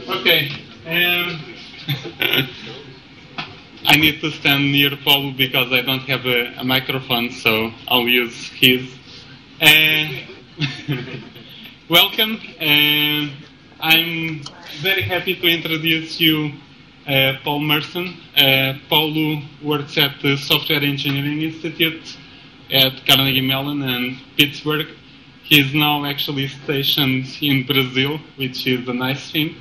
Okay. I need to stand near Paulo because I don't have a microphone, so I'll use his. Welcome. I'm very happy to introduce you Paul Merson. Paulo works at the Software Engineering Institute at Carnegie Mellon and Pittsburgh. He's now actually stationed in Brazil, which is a nice thing.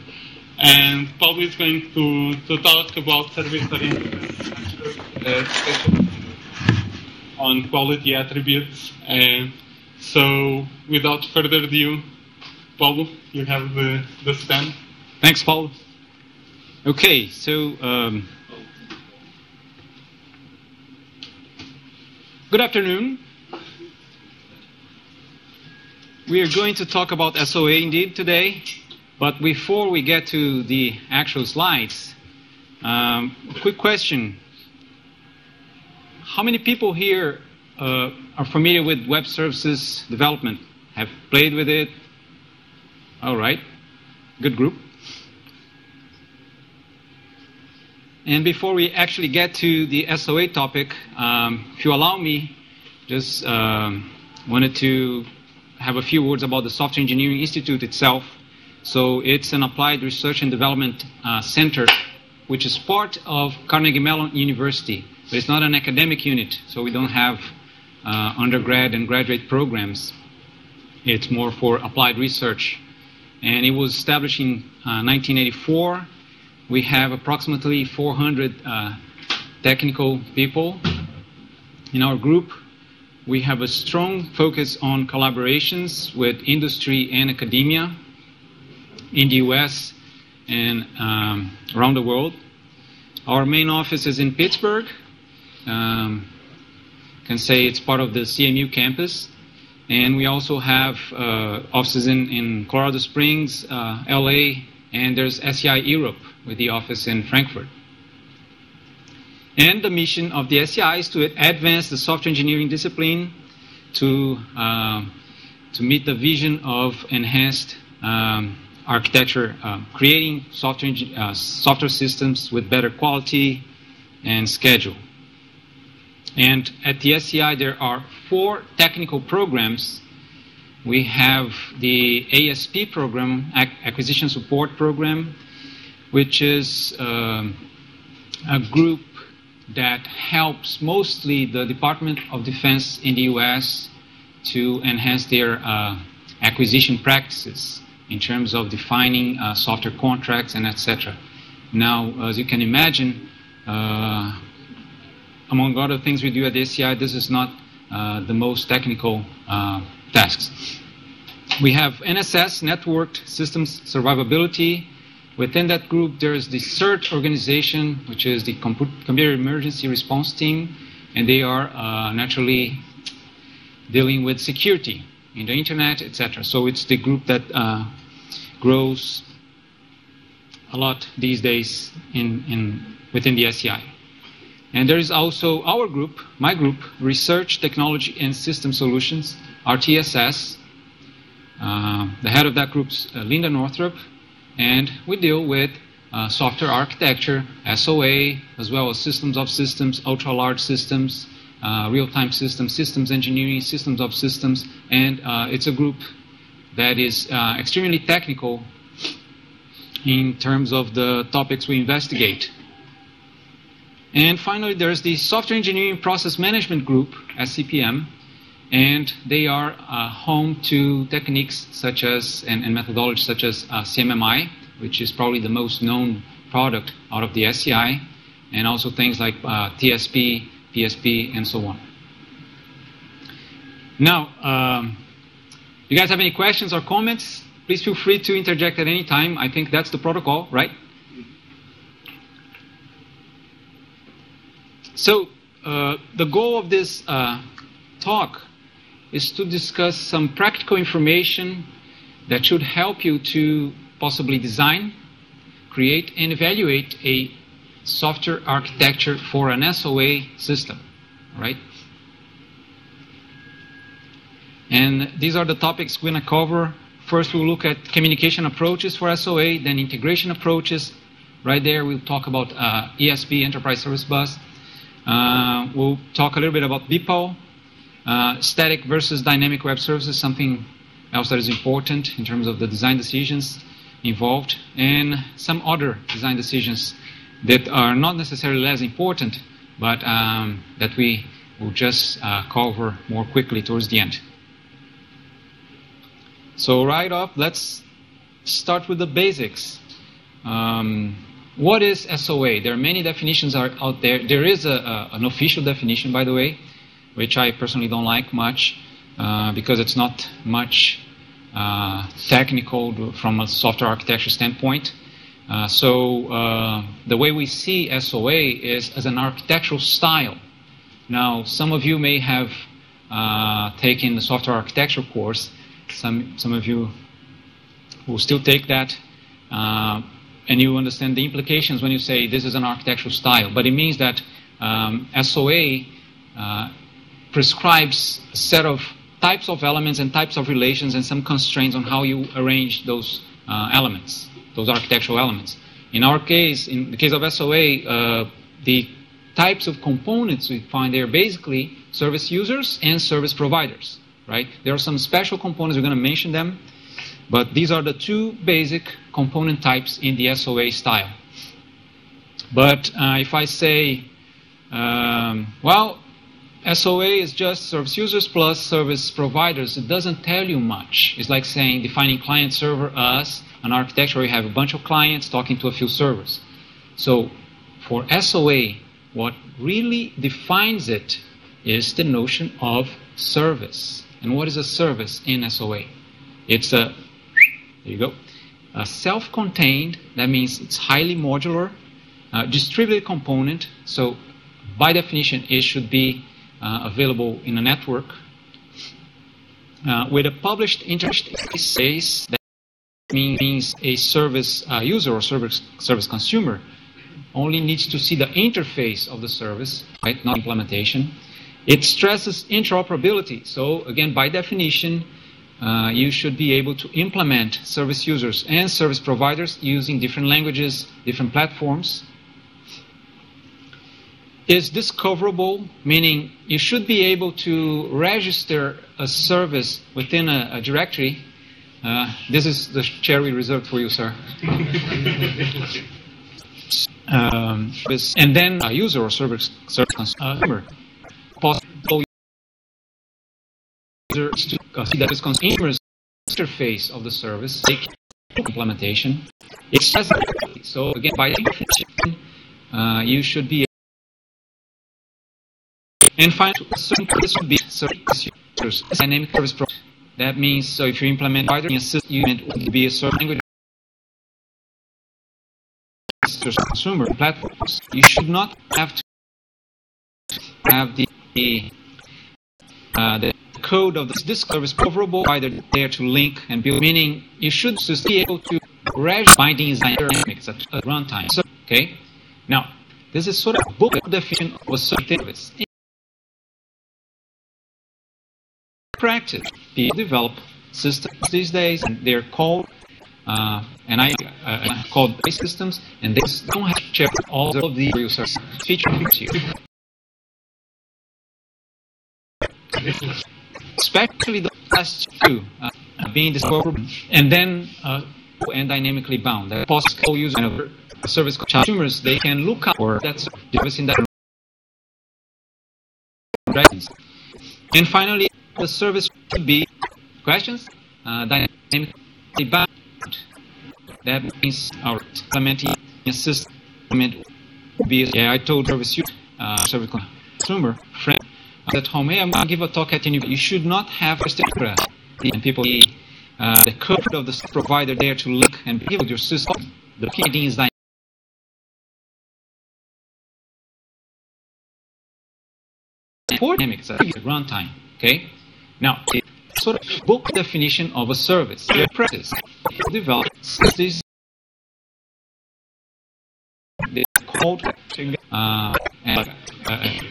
And Paulo is going to talk about service-oriented special on quality attributes. So without further ado, Paulo, you have the stand. Thanks, Paulo. Okay, so good afternoon. We are going to talk about SOA indeed today, but before we get to the actual slides, quick question. How many people here are familiar with web services development? Have played with it? All right, good group. And before we actually get to the SOA topic, if you allow me, just wanted to have a few words about the Software Engineering Institute itself. So it's an applied research and development center, which is part of Carnegie Mellon University, but it's not an academic unit, so we don't have undergrad and graduate programs. It's more for applied research. And it was established in 1984. We have approximately 400 technical people in our group. We have a strong focus on collaborations with industry and academia in the US and around the world. Our main office is in Pittsburgh. Can say it's part of the CMU campus. And we also have offices in Colorado Springs, LA, and there's SEI Europe with the office in Frankfurt. And the mission of the SEI is to advance the software engineering discipline to meet the vision of enhanced architecture, creating software systems with better quality and schedule. And at the SEI, there are 4 technical programs. We have the ASP program, Acquisition Support Program, which is a group that helps mostly the Department of Defense in the U.S. to enhance their acquisition practices in terms of defining software contracts and etc. Now, as you can imagine, among other things we do at the SEI, this is not the most technical tasks. We have NSS, Networked Systems Survivability. Within that group, there is the CERT organization, which is the Computer Emergency Response Team, and they are naturally dealing with security in the internet, etc. So it's the group that grows a lot these days within the SEI. And there is also our group, my group, Research, Technology, and System Solutions, RTSS. The head of that group is Linda Northrup. And we deal with software architecture, SOA, as well as systems of systems, ultra-large systems, real-time systems, systems engineering, systems of systems. And it's a group that is extremely technical in terms of the topics we investigate. And finally, there's the Software Engineering Process Management Group, SCPM. And they are home to techniques such as, and methodologies such as CMMI, which is probably the most known product out of the SEI, and also things like TSP, PSP, and so on. Now, you guys have any questions or comments? Please feel free to interject at any time. I think that's the protocol, right? So, the goal of this talk is to discuss some practical information that should help you to possibly design, create, and evaluate a software architecture for an SOA system, right? And these are the topics we're going to cover First, we'll look at communication approaches for SOA, then integration approaches. Right there, we'll talk about ESB, Enterprise Service Bus. We'll talk a little bit about BPOL, static versus dynamic web services, something else that is important in terms of the design decisions involved, and some other design decisions that are not necessarily less important, but that we will just cover more quickly towards the end. So right up, let's start with the basics. What is SOA? There are many definitions out there. There is an official definition, by the way, which I personally don't like much because it's not much technical from a software architecture standpoint. So the way we see SOA is as an architectural style. Now, some of you may have taken the software architecture course. Some of you will still take that, and you understand the implications when you say this is an architectural style. But it means that SOA prescribes a set of types of elements and types of relations and some constraints on how you arrange those elements, those architectural elements. In our case, in the case of SOA, the types of components we find there are basically service users and service providers, right? There are some special components, we're going to mention them, but these are the two basic component types in the SOA style. But if I say, well, SOA is just service users plus service providers, it doesn't tell you much. It's like saying, defining client server as an architecture where you have a bunch of clients talking to a few servers. So for SOA, what really defines it is the notion of service. And what is a service in SOA? It's a, there you go, a self-contained, that means it's highly modular, distributed component. So by definition, it should be available in a network with a published interface. That means a service user or service consumer only needs to see the interface of the service, right? Not implementation. It stresses interoperability. So again, by definition, you should be able to implement service users and service providers using different languages, different platforms. Is discoverable, meaning you should be able to register a service within a directory. This is the chair we reserved for you, sir. And then a user or service consumer. Possible users to see that this consumer's interface of the service, implementation. It's just, so again, by definition, you should be. And finally, this would be service users, dynamic service provider. That means, so if you implement either in a system, you would be a certain language consumer platforms. You should not have to have the code of this service provider either there to link and build. Meaning, you should just be able to register bindings dynamics at runtime. So, okay. Now, this is sort of a book definition of a service. Practice. People develop systems these days, and they're called called base systems, and they don't have to check all of the features. Especially the last two, being discovered and then and dynamically bound. That possible users and service consumers, they can look out for that service in that. And finally, the service should be questions dynamically bound. That means our implementing a system would be. Yeah, I told service user, service consumer friend at home. Hey, I'm going to give a talk at university. You should not have and people the code of the provider there to link and build your system. The PD is dynamics at runtime. Okay. Now, it's sort of book definition of a service. The practice develop these called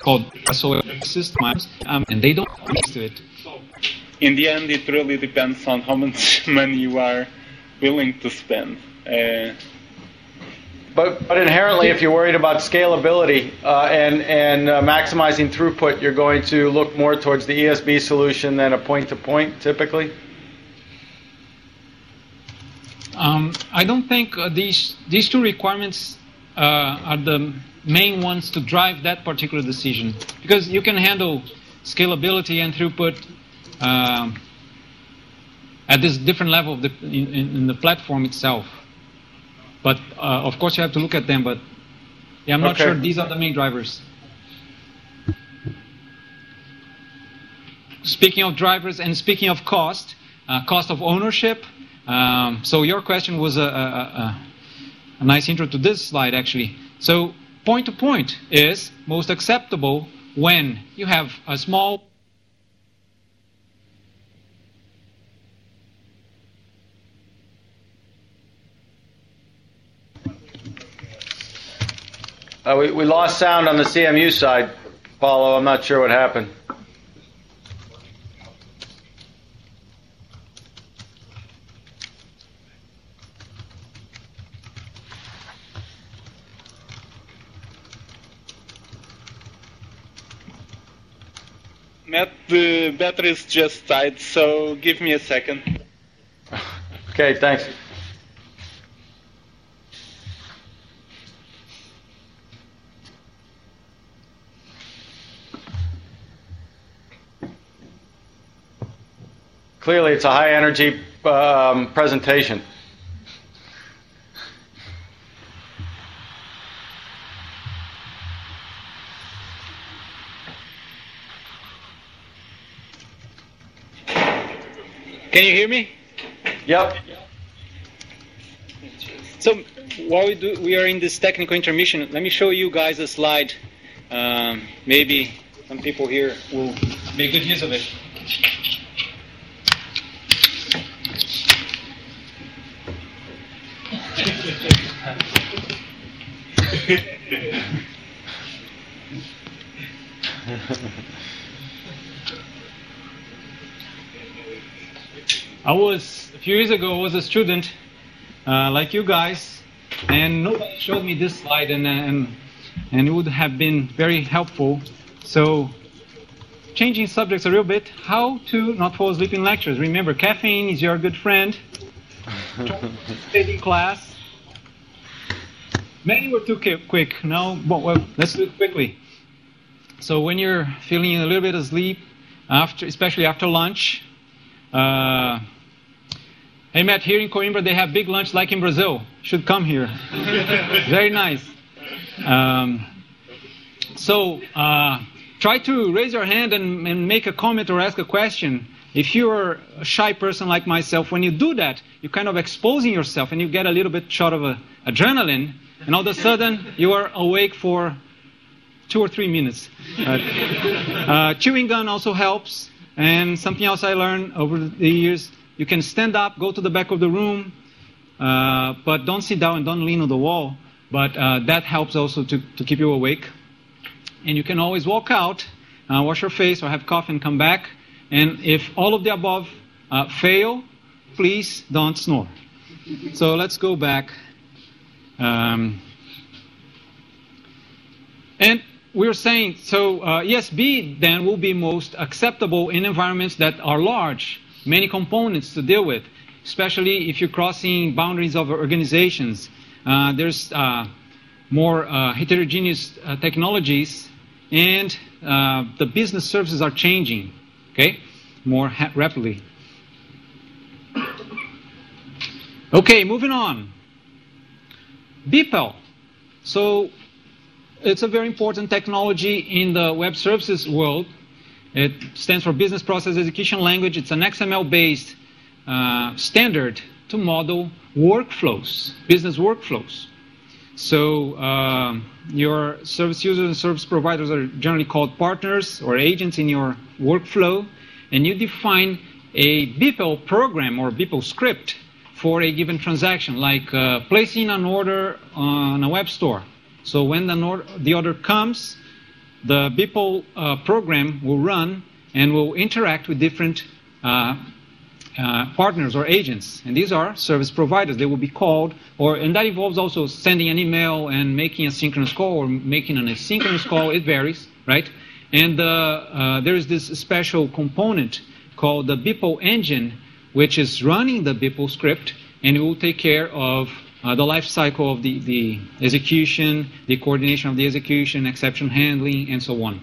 called SOA systems, and they don't mix to it. in the end, it really depends on how much money you are willing to spend. But inherently, if you're worried about scalability and maximizing throughput, you're going to look more towards the ESB solution than a point-to-point, typically? I don't think these two requirements are the main ones to drive that particular decision, because you can handle scalability and throughput at this different level of in the platform itself. But of course you have to look at them, but yeah, I'm not sure these are the main drivers. Speaking of drivers and speaking of cost of ownership, so your question was a nice intro to this slide, actually. So point-to-point is most acceptable when you have a small we lost sound on the CMU side, Paulo. I'm not sure what happened. Matt, the battery's just died, so give me a second. Okay, thanks. Clearly, it's a high-energy presentation. Can you hear me? Yep. So while we are in this technical intermission, let me show you guys a slide. Maybe some people here will make good use of it. A few years ago, I was a student like you guys, and nobody showed me this slide, and it would have been very helpful. So, changing subjects a little bit, how to not fall asleep in lectures. Remember, caffeine is your good friend. Stay in class. Many were too quick. No, well, let's do it quickly. So when you're feeling a little bit of sleep, especially after lunch, hey Matt, here in Coimbra they have big lunch like in Brazil. Should come here. Very nice. So try to raise your hand and make a comment or ask a question. If you're a shy person like myself, when you do that, you're kind of exposing yourself and you get a little bit shot of adrenaline, and all of a sudden you are awake for 2 or 3 minutes. Chewing gum also helps, and something else I learned over the years, you can stand up, go to the back of the room, but don't sit down and don't lean on the wall, but that helps also to keep you awake. And you can always walk out, wash your face or have coffee and come back. And if all of the above fail, please don't snore. So let's go back. And we're saying, so ESB then will be most acceptable in environments that are large, many components to deal with, especially if you're crossing boundaries of organizations. There's more heterogeneous technologies, and the business services are changing, okay, more rapidly. Okay, moving on. BPEL. So it's a very important technology in the web services world. It stands for Business Process Execution Language. It's an XML-based standard to model workflows, business workflows. So your service users and service providers are generally called partners or agents in your workflow, and you define a BPEL program or BPEL script for a given transaction, like placing an order on a web store. So when the order comes, the BPEL program will run and will interact with different partners or agents, and these are service providers. They will be called, and that involves also sending an email and making a synchronous call or making an asynchronous call. It varies, right? And there is this special component called the BPO engine, which is running the BPO script, and it will take care of the life cycle of the execution, the coordination of the execution, exception handling, and so on.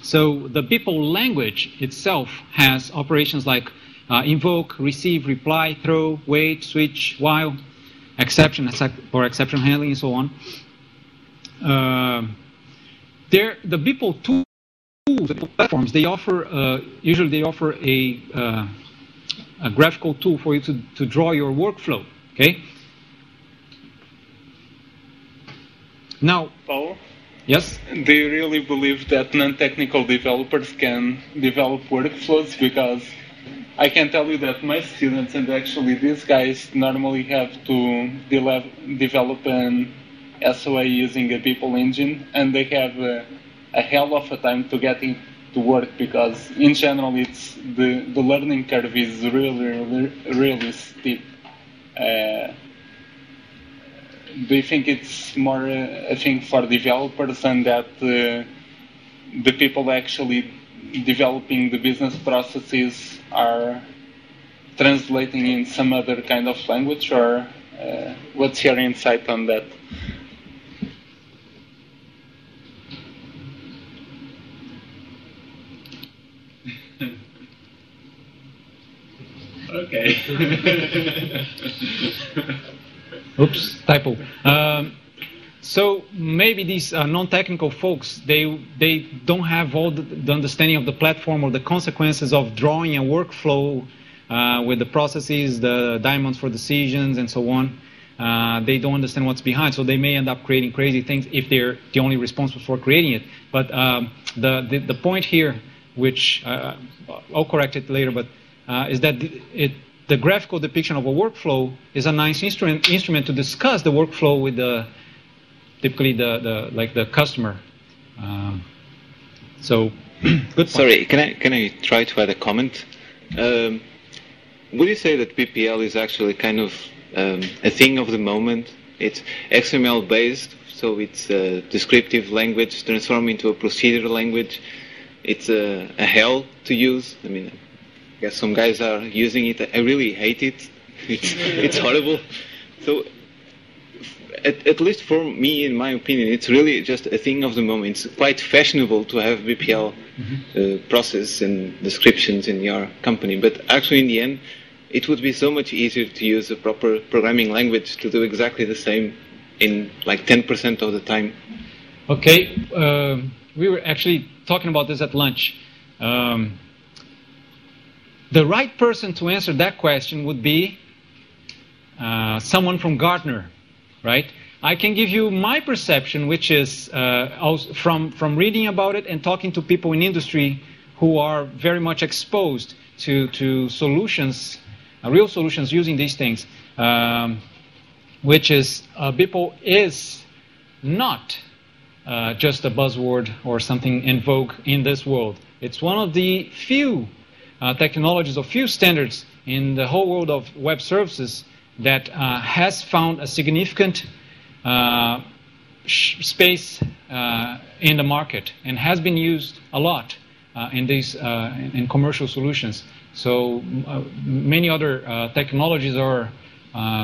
So the BPO language itself has operations like invoke, receive, reply, throw, wait, switch, while, exception handling, and so on. The BPO tools, the platforms, they offer usually they offer a graphical tool for you to draw your workflow. Okay. Now, Paul? Yes? Do you really believe that non-technical developers can develop workflows? Because I can tell you that my students, and actually these guys, normally have to develop an SOA using a people engine, and they have a hell of a time to get it to work, because in general it's the learning curve is really steep. Do you think it's more a thing for developers, and that the people actually developing the business processes are translating in some other kind of language, or what's your insight on that? Okay. Oops, typo. So maybe these non-technical folks, they don't have all the understanding of the platform or the consequences of drawing a workflow with the processes, the diamonds for decisions, and so on. They don't understand what's behind, so they may end up creating crazy things if they're the only responsible for creating it. But the point here, which I'll correct it later, but is that the graphical depiction of a workflow is a nice instrument to discuss the workflow with typically the customer. So, good point. Sorry, can I try to add a comment? Would you say that PPL is actually kind of a thing of the moment? It's XML based, so it's a descriptive language transformed into a procedural language. It's a hell to use. I mean, I guess some guys are using it. I really hate it. It's horrible. So, at least for me, in my opinion, it's really just a thing of the moment. It's quite fashionable to have BPL process and descriptions in your company. But actually, in the end, it would be so much easier to use a proper programming language to do exactly the same in like 10% of the time. Okay. We were actually talking about this at lunch. The right person to answer that question would be someone from Gartner, right? I can give you my perception, which is from reading about it and talking to people in industry who are very much exposed to solutions, real solutions using these things, which is BPO is not just a buzzword or something in vogue in this world. It's one of the few technologies or few standards in the whole world of web services that has found a significant space in the market and has been used a lot in these in commercial solutions. So many other technologies are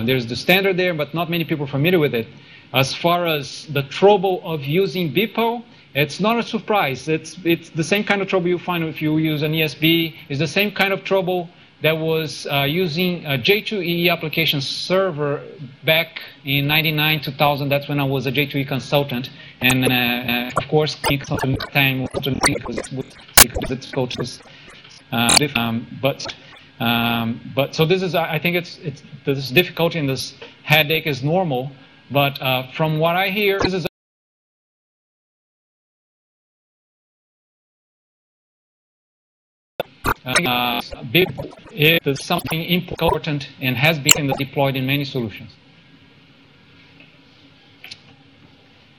there's the standard there, but not many people are familiar with it. As far as the trouble of using BPO, it's not a surprise. It's the same kind of trouble you find if you use an ESB. It's the same kind of trouble that was using a J2EE application server back in 99, 2000. That's when I was a J2E consultant. And of course, consultant time was because it's coaches. But so this is, I think this difficulty and this headache is normal. But from what I hear, this is it is something important and has been deployed in many solutions.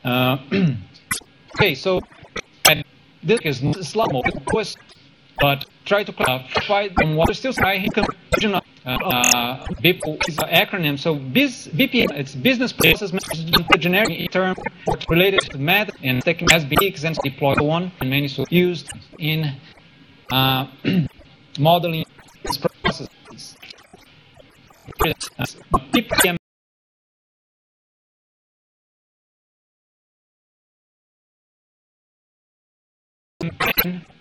Okay, so this is slow-mo, but try to clarify what is still high confusion of BPO is an acronym. So BPM, it's business process management, a generic term related to math and taking as big and deployed one and many so used in modeling processes. BPM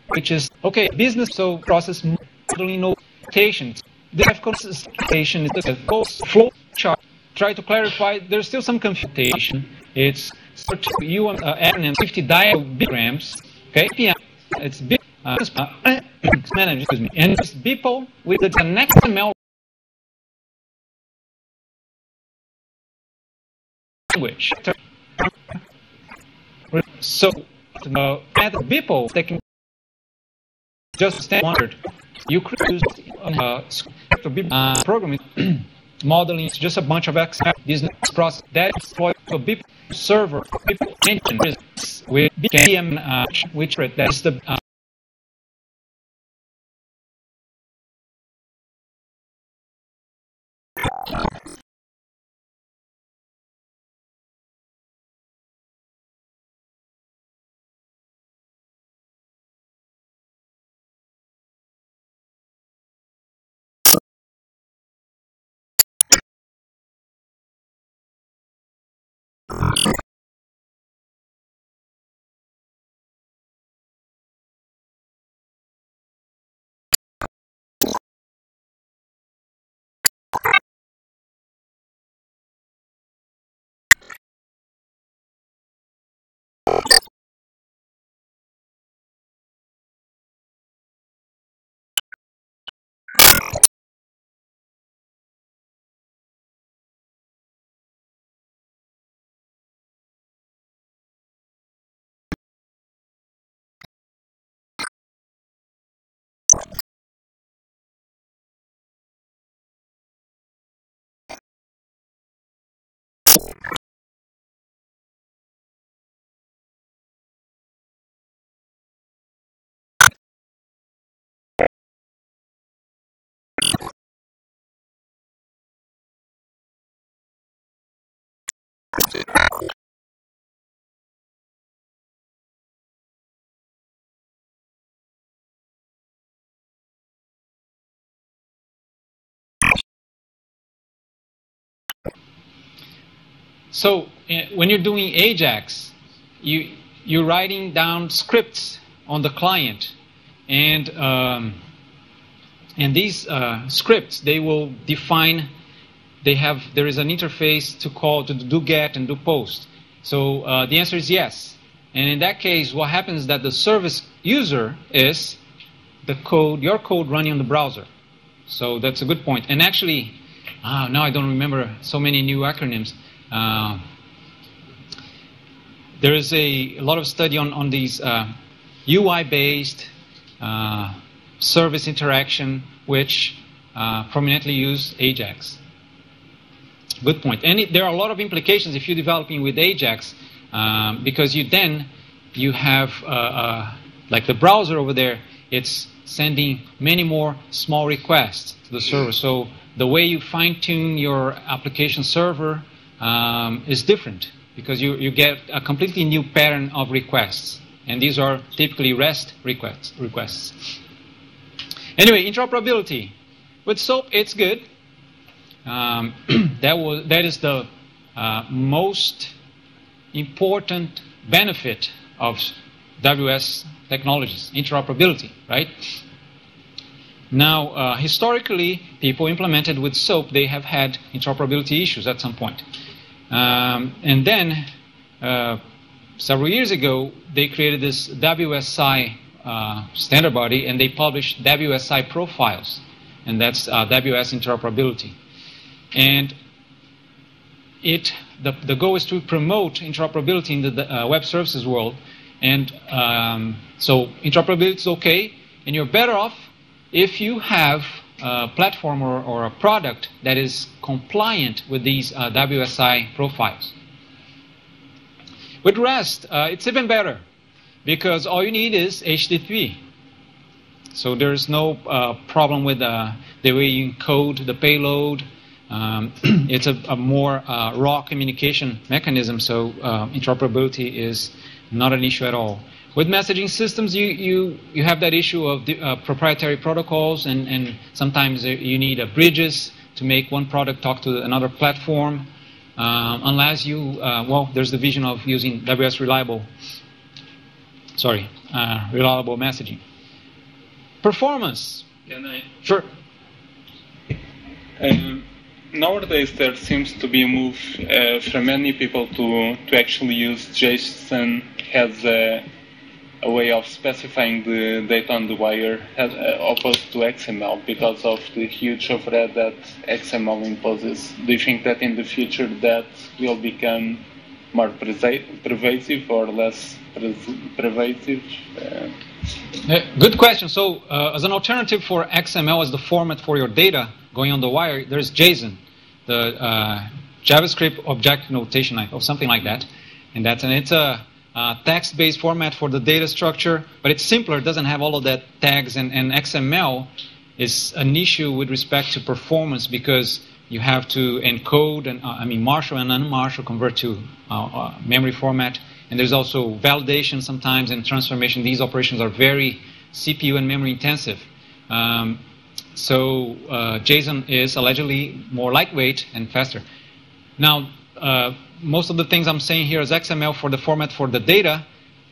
which is okay business so process modeling notations. The classification is a flow chart. Try to clarify. There's still some confusion. It's acronym 50 diagrams. Okay, BPM. It's big. Excuse me. And it's BPO with the XML language. So at BPO, they can just standard. You could use programming modeling. It's just a bunch of XML business process that is deployed to a BPO server, BPO engine with BPM, which that is the So when you're doing AJAX, you're writing down scripts on the client, and these scripts they will define. There is an interface to call to do get and do post. So the answer is yes. And in that case, what happens is that the service user is the code, your code running on the browser. So that's a good point. And actually, now I don't remember so many new acronyms. There is a lot of study on these UI-based service interaction, which prominently use AJAX. Good point. And there are a lot of implications if you're developing with AJAX, because you have like the browser over there, it's sending many more small requests to the server. So the way you fine-tune your application server is different, because you get a completely new pattern of requests. And these are typically REST requests. Anyway, interoperability. With SOAP, it's good. That is the most important benefit of WS technologies, interoperability, right? Now, historically, people implemented with SOAP, they have had interoperability issues at some point. And then, several years ago, they created this WSI standard body, and they published WSI profiles, and that's WS interoperability. And the goal is to promote interoperability in the web services world. And so interoperability is okay, and you're better off if you have a platform or a product that is compliant with these WSI profiles. With REST, it's even better, because all you need is HTTP. So there's no problem with the way you encode the payload. It's a more raw communication mechanism, so interoperability is not an issue at all. With messaging systems, you have that issue of the, proprietary protocols, and sometimes you need bridges to make one product talk to another platform, unless you, there's the vision of using AWS reliable messaging. Performance. Can I? Sure. Nowadays, there seems to be a move from many people to actually use JSON as a way of specifying the data on the wire as opposed to XML because of the huge overhead that XML imposes. Do you think that in the future that will become more pervasive or less pervasive? Good question. So as an alternative for XML as the format for your data going on the wire, there's JSON, the JavaScript object notation or something like that. And it's a text-based format for the data structure, but it's simpler. It doesn't have all of that tags, and XML is an issue with respect to performance because you have to encode and marshal and unmarshal, convert to memory format, and there's also validation sometimes and transformation. These operations are very CPU and memory intensive. So JSON is allegedly more lightweight and faster. Now, most of the things I'm saying here is XML for the format for the data.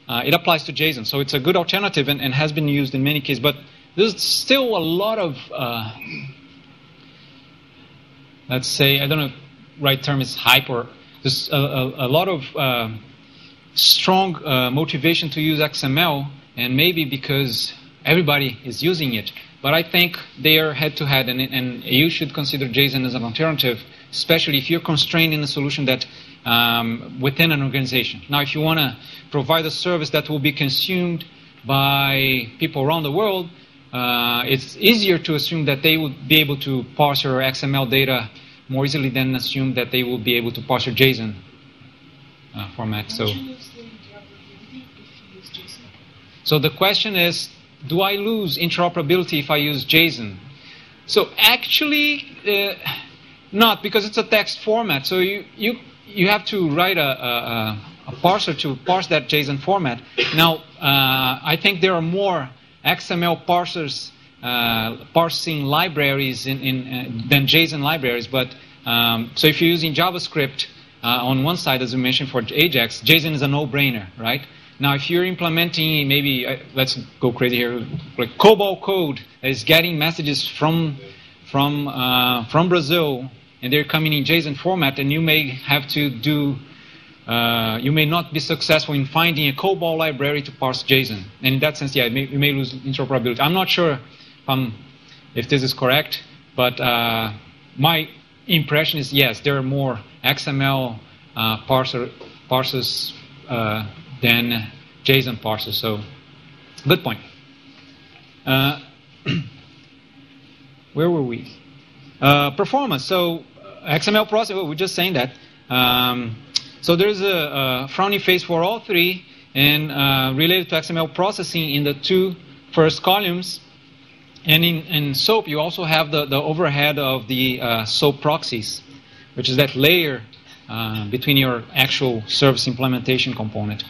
It applies to JSON, so it's a good alternative and has been used in many cases. But there's still a lot of, let's say, I don't know if the right term is hype, or there's a lot of strong motivation to use XML, and maybe because everybody is using it. But I think they are head-to-head, and you should consider JSON as an alternative, especially if you're constrained in a solution that within an organization. Now, if you want to provide a service that will be consumed by people around the world, it's easier to assume that they would be able to parse your XML data more easily than assume that they will be able to parse your JSON format. So the question is, do I lose interoperability if I use JSON? So actually, not, because it's a text format. So you have to write a parser to parse that JSON format. Now, I think there are more XML parsers parsing libraries than JSON libraries. But so if you're using JavaScript on one side, as we mentioned for Ajax, JSON is a no-brainer, right? Now, if you're implementing maybe, let's go crazy here, like COBOL code that is getting messages from Brazil, and they're coming in JSON format, and you may have to do, you may not be successful in finding a COBOL library to parse JSON. And in that sense, yeah, you may lose interoperability. I'm not sure if this is correct, but my impression is yes, there are more XML parsers than JSON parsers. So, good point. Where were we? Performance. So, XML processing, we're just saying that. So there's a frowny face for all three, and related to XML processing in the two first columns. And in SOAP, you also have the overhead of the SOAP proxies, which is that layer between your actual service implementation component.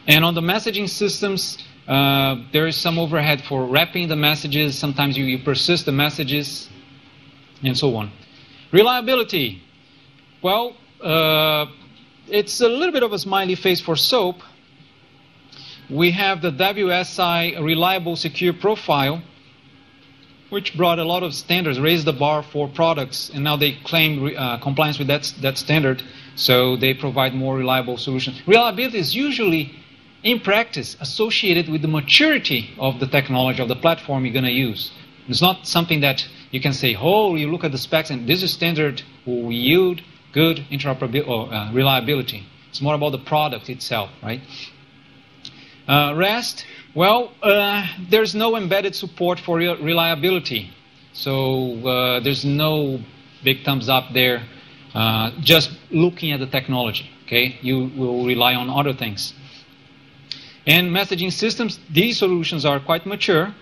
And on the messaging systems, there is some overhead for wrapping the messages. Sometimes you persist the messages, and so on. Reliability. Well, it's a little bit of a smiley face for SOAP. We have the WSI Reliable Secure Profile, which brought a lot of standards, raised the bar for products, and now they claim compliance with that standard, so they provide more reliable solutions. Reliability is usually, in practice, associated with the maturity of the technology, of the platform you're going to use. It's not something that you can say, oh, you look at the specs and this is standard will yield good interoperability or reliability. It's more about the product itself, right? REST, well, there's no embedded support for reliability. So there's no big thumbs up there. Just looking at the technology, okay? You will rely on other things. And messaging systems, these solutions are quite mature.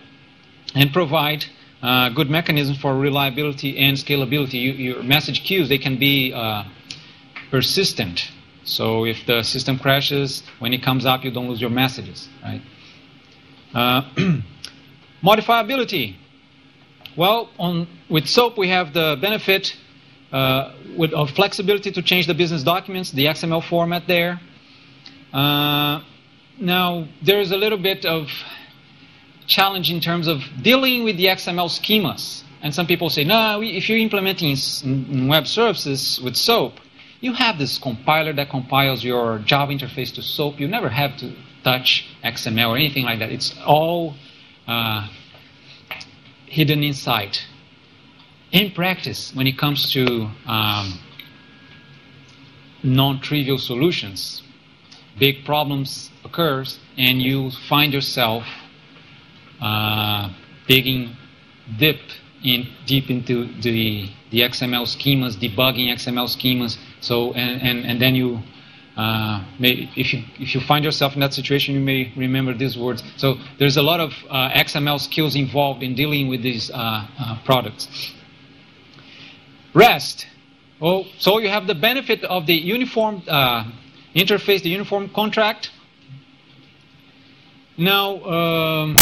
and provide good mechanisms for reliability and scalability. Your message queues, they can be persistent. So if the system crashes, when it comes up, you don't lose your messages, right? Modifiability. Well, with SOAP, we have the benefit of flexibility to change the business documents, the XML format there. Now, there's a little bit of challenge in terms of dealing with the XML schemas. And some people say, no, if you're implementing in web services with SOAP, you have this compiler that compiles your Java interface to SOAP. You never have to touch XML or anything like that. It's all hidden inside. In practice, when it comes to non-trivial solutions, big problems occurs, and you find yourself digging deep into the XML schemas, debugging XML schemas. So and then you if you find yourself in that situation, you may remember these words. So there's a lot of XML skills involved in dealing with these products. REST. Oh, so you have the benefit of the uniform interface, the uniform contract. Now.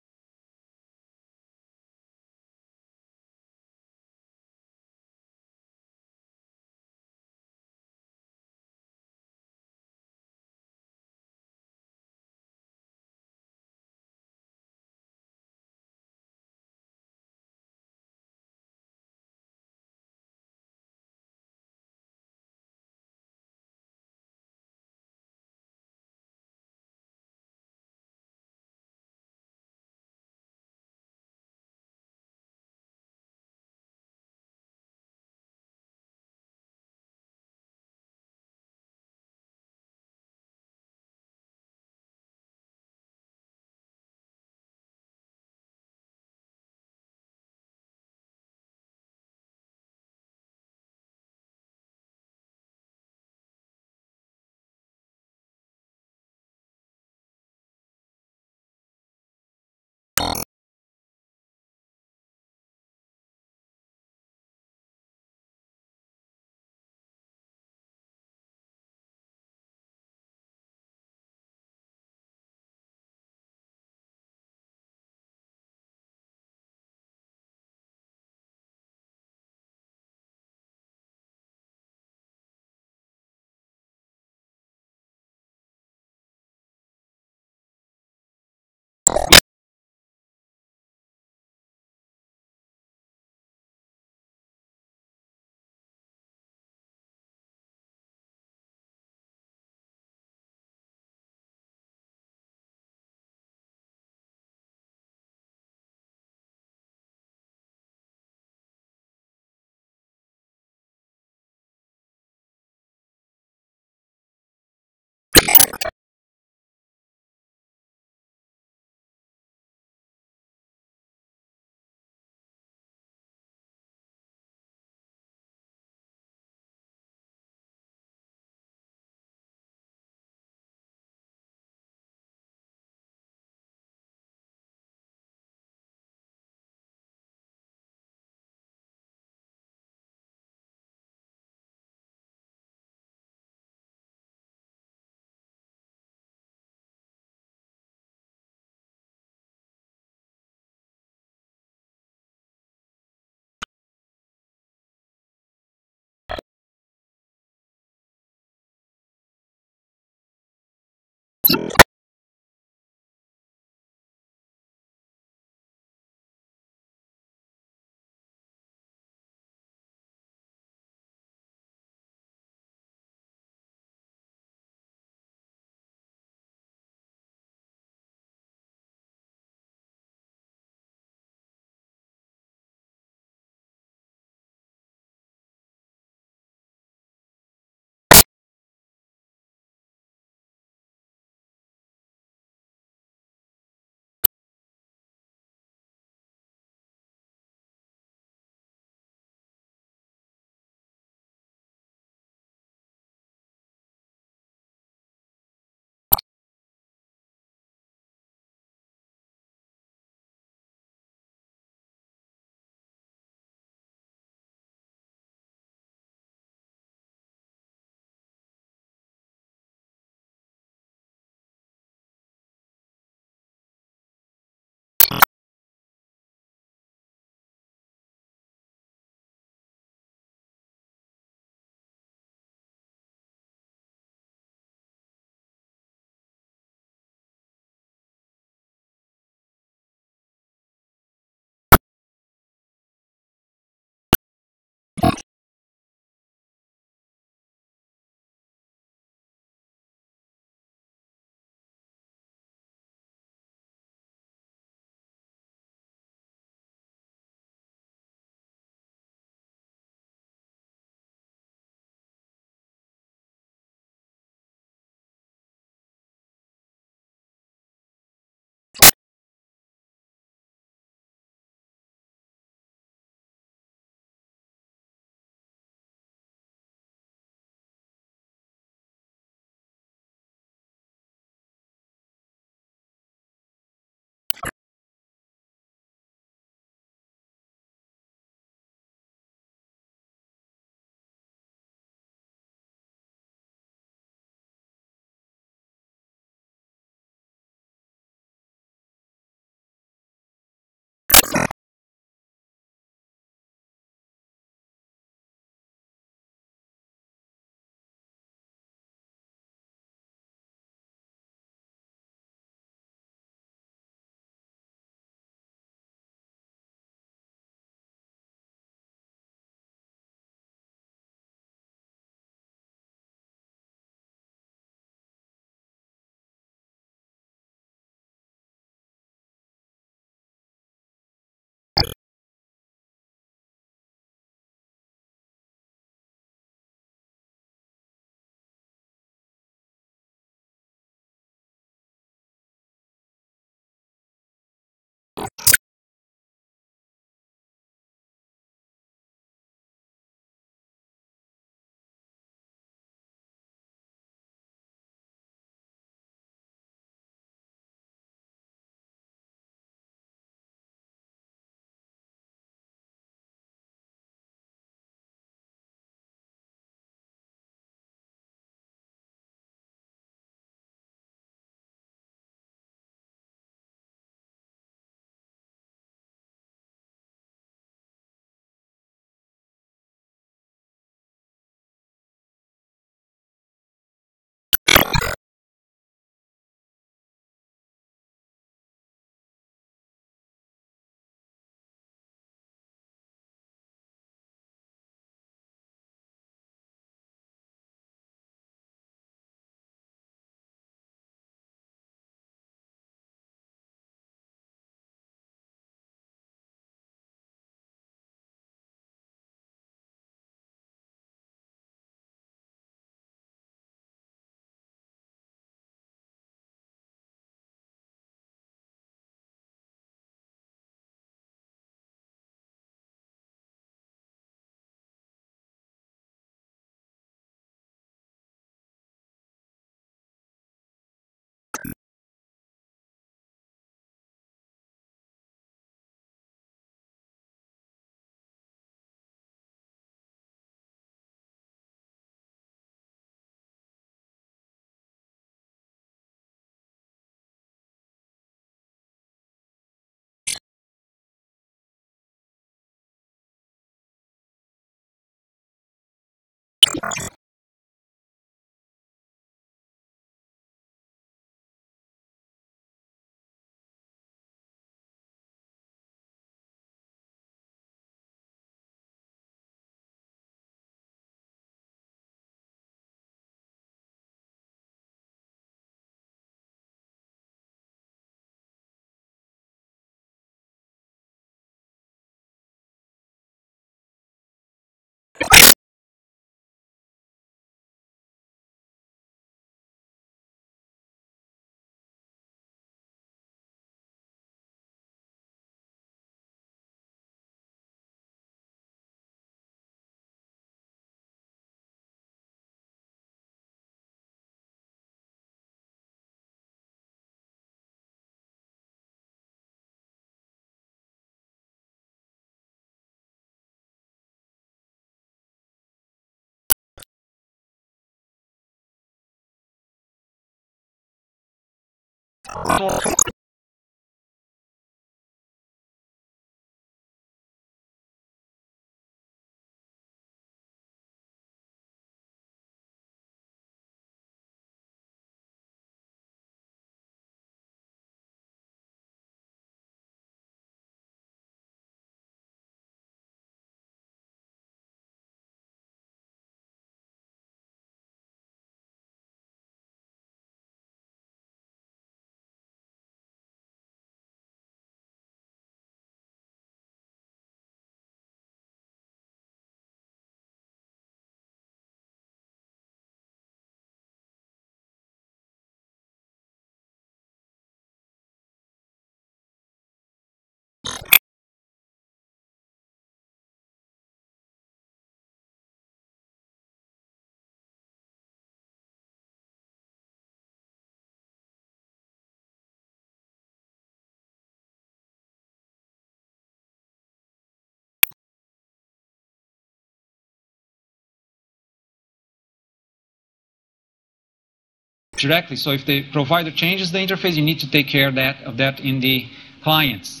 Directly. So if the provider changes the interface, you need to take care of that in the clients.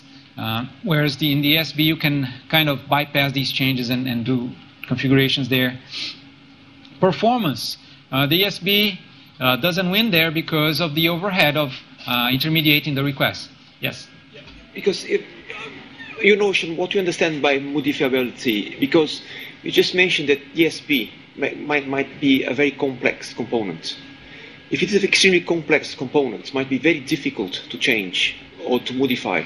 Whereas in the ESB, you can kind of bypass these changes and do configurations there. Performance. The ESB doesn't win there because of the overhead of intermediating the request. Yes? Because your notion, what you understand by modifiability, because you just mentioned that ESB might be a very complex component. If it is an extremely complex component, it might be very difficult to change or to modify.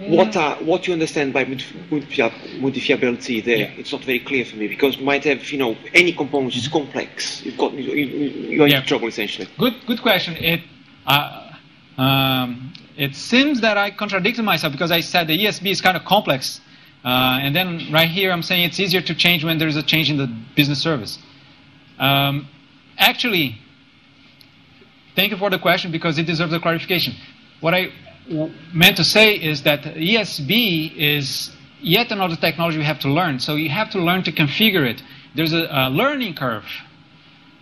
What you understand by modifiability there? Yeah. It's not very clear for me because you might have, any component is complex. You're in trouble essentially. Good question. It seems that I contradicted myself because I said the ESB is kind of complex, and then right here I'm saying it's easier to change when there's a change in the business service. Actually, thank you for the question because it deserves a clarification. What I meant to say is that ESB is yet another technology we have to learn. So you have to learn to configure it. There's a learning curve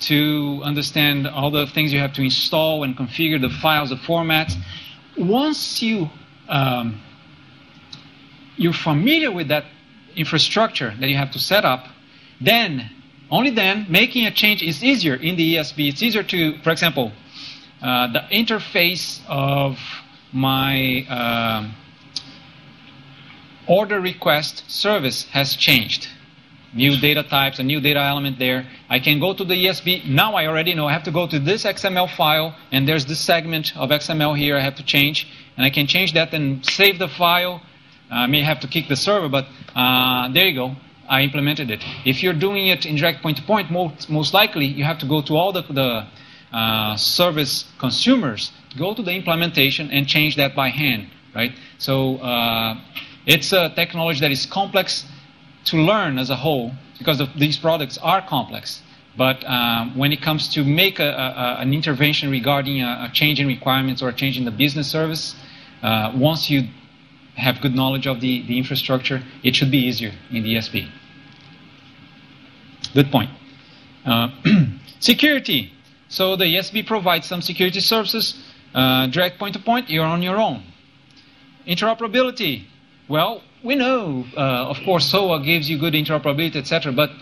to understand all the things you have to install and configure, the files, the formats. Once you're familiar with that infrastructure that you have to set up, only then, making a change is easier in the ESB. It's easier to, for example, the interface of my order request service has changed. New data types, a new data element there. I can go to the ESB. Now I already know I have to go to this XML file, and there's this segment of XML here I have to change. And I can change that and save the file. I may have to kick the server, but there you go. I implemented it. If you're doing it in direct point-to-point, most likely you have to go to all the service consumers, go to the implementation and change that by hand, right? So it's a technology that is complex to learn as a whole because these products are complex. But when it comes to make an intervention regarding a change in requirements or a change in the business service, once you have good knowledge of the infrastructure, it should be easier in the ESB. Good point. Security. So the ESB provides some security services. Direct point-to-point, you're on your own. Interoperability. Well, we know, of course, SOA gives you good interoperability, etc. But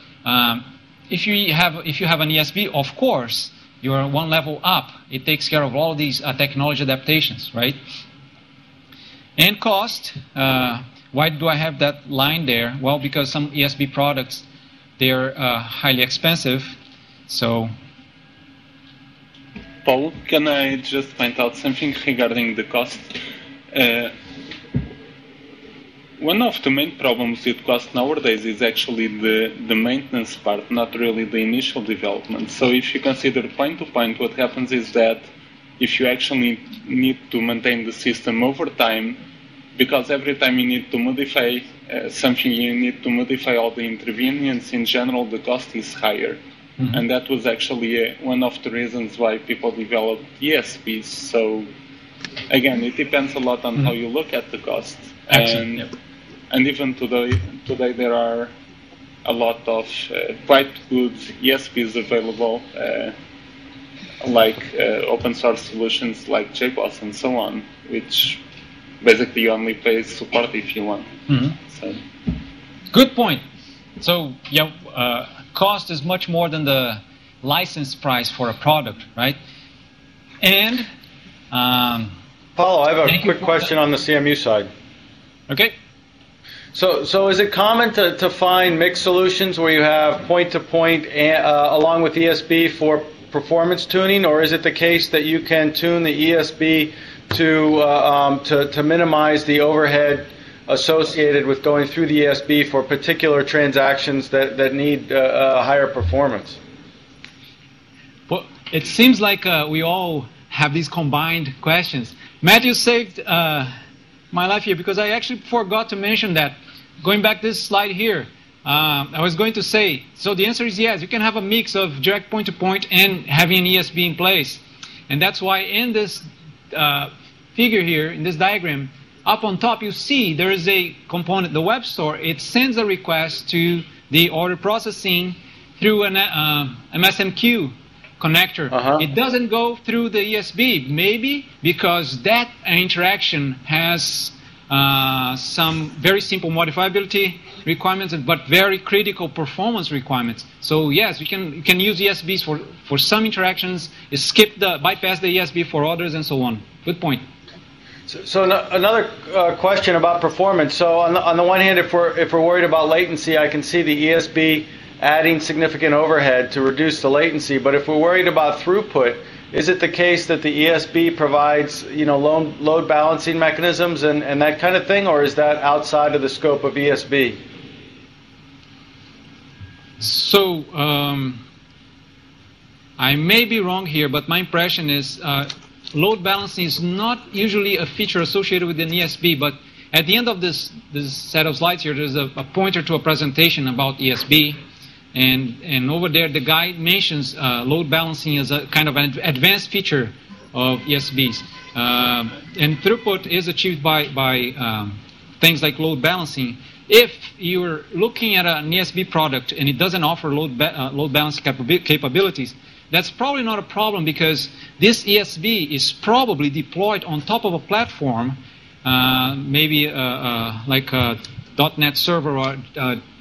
if you have an ESB, of course, you're one level up. It takes care of all these technology adaptations, right? And cost. Why do I have that line there? Well, because some ESB products, they're highly expensive. So, Paul, can I just point out something regarding the cost? One of the main problems with cost nowadays is actually the maintenance part, not really the initial development. So if you consider point-to-point, what happens is that if you actually need to maintain the system over time, because every time you need to modify something, you need to modify all the intervenience, in general, the cost is higher. Mm-hmm. And that was actually one of the reasons why people developed ESPs. So, again, it depends a lot on how you look at the cost. And even today there are a lot of quite good ESPs available, like open source solutions like JBoss and so on, which basically you only pay support if you want. Mm-hmm. So. Good point. So, cost is much more than the license price for a product, right? And Paulo, I have a quick question on the CMU side. Okay. So is it common to find mixed solutions where you have point-to-point along with ESB for performance tuning, or is it the case that you can tune the ESB to minimize the overhead associated with going through the ESB for particular transactions that need higher performance? Well, it seems like we all have these combined questions. Matthew saved my life here because I actually forgot to mention that. Going back this slide here, I was going to say, so the answer is yes, you can have a mix of direct point-to-point and having an ESB in place. And that's why in this figure here, in this diagram, up on top you see there is a component, the web store. It sends a request to the order processing through an MSMQ connector. It doesn't go through the ESB, maybe because that interaction has some very simple modifiability requirements, but very critical performance requirements. So yes, you can use ESBs for some interactions, bypass the ESB for others, and so on. Good point. So another question about performance. So on the one hand, if we're worried about latency, I can see the ESB adding significant overhead to reduce the latency. But if we're worried about throughput, is it the case that the ESB provides, load balancing mechanisms and that kind of thing, or is that outside of the scope of ESB? So I may be wrong here, but my impression is load balancing is not usually a feature associated with an ESB. But at the end of this set of slides here, there's a pointer to a presentation about ESB. And over there, the guide mentions load balancing as a kind of an advanced feature of ESBs. And throughput is achieved by things like load balancing. If you're looking at an ESB product and it doesn't offer load balancing capabilities, that's probably not a problem because this ESB is probably deployed on top of a platform, maybe like a .NET server or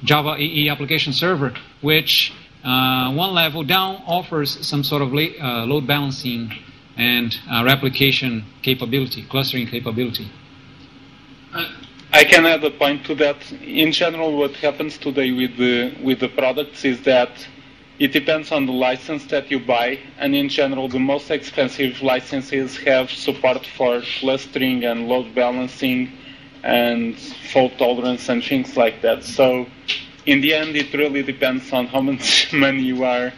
Java EE application server, which one level down offers some sort of load balancing and replication capability, clustering capability. I can add a point to that. In general, what happens today with the products is that it depends on the license that you buy, and in general, the most expensive licenses have support for clustering and load balancing and fault tolerance and things like that. So in the end, it really depends on how much money you are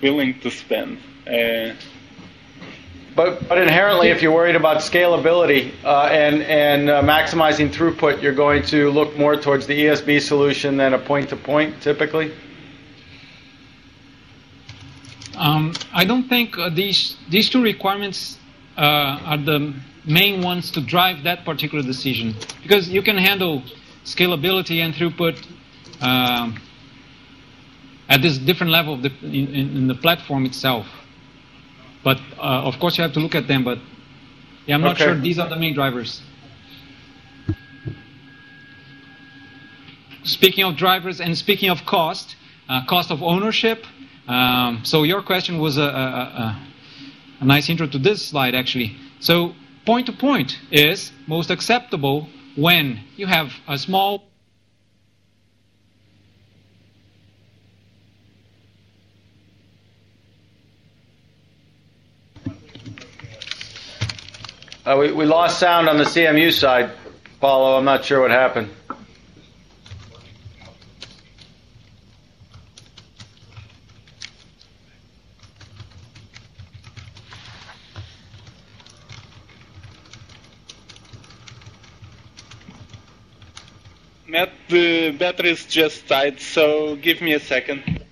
willing to spend. But inherently, if you're worried about scalability and maximizing throughput, you're going to look more towards the ESB solution than a point-to-point, typically? I don't think these two requirements are the main ones to drive that particular decision, because you can handle scalability and throughput at this different level of in the platform itself. But of course you have to look at them, but I'm not sure these are the main drivers. Speaking of drivers and speaking of cost, cost of ownership. So your question was a nice intro to this slide, actually. So point-to-point is most acceptable when you have a small... We lost sound on the CMU side, Paulo. I'm not sure what happened. Matt, the batteries just died, so give me a second.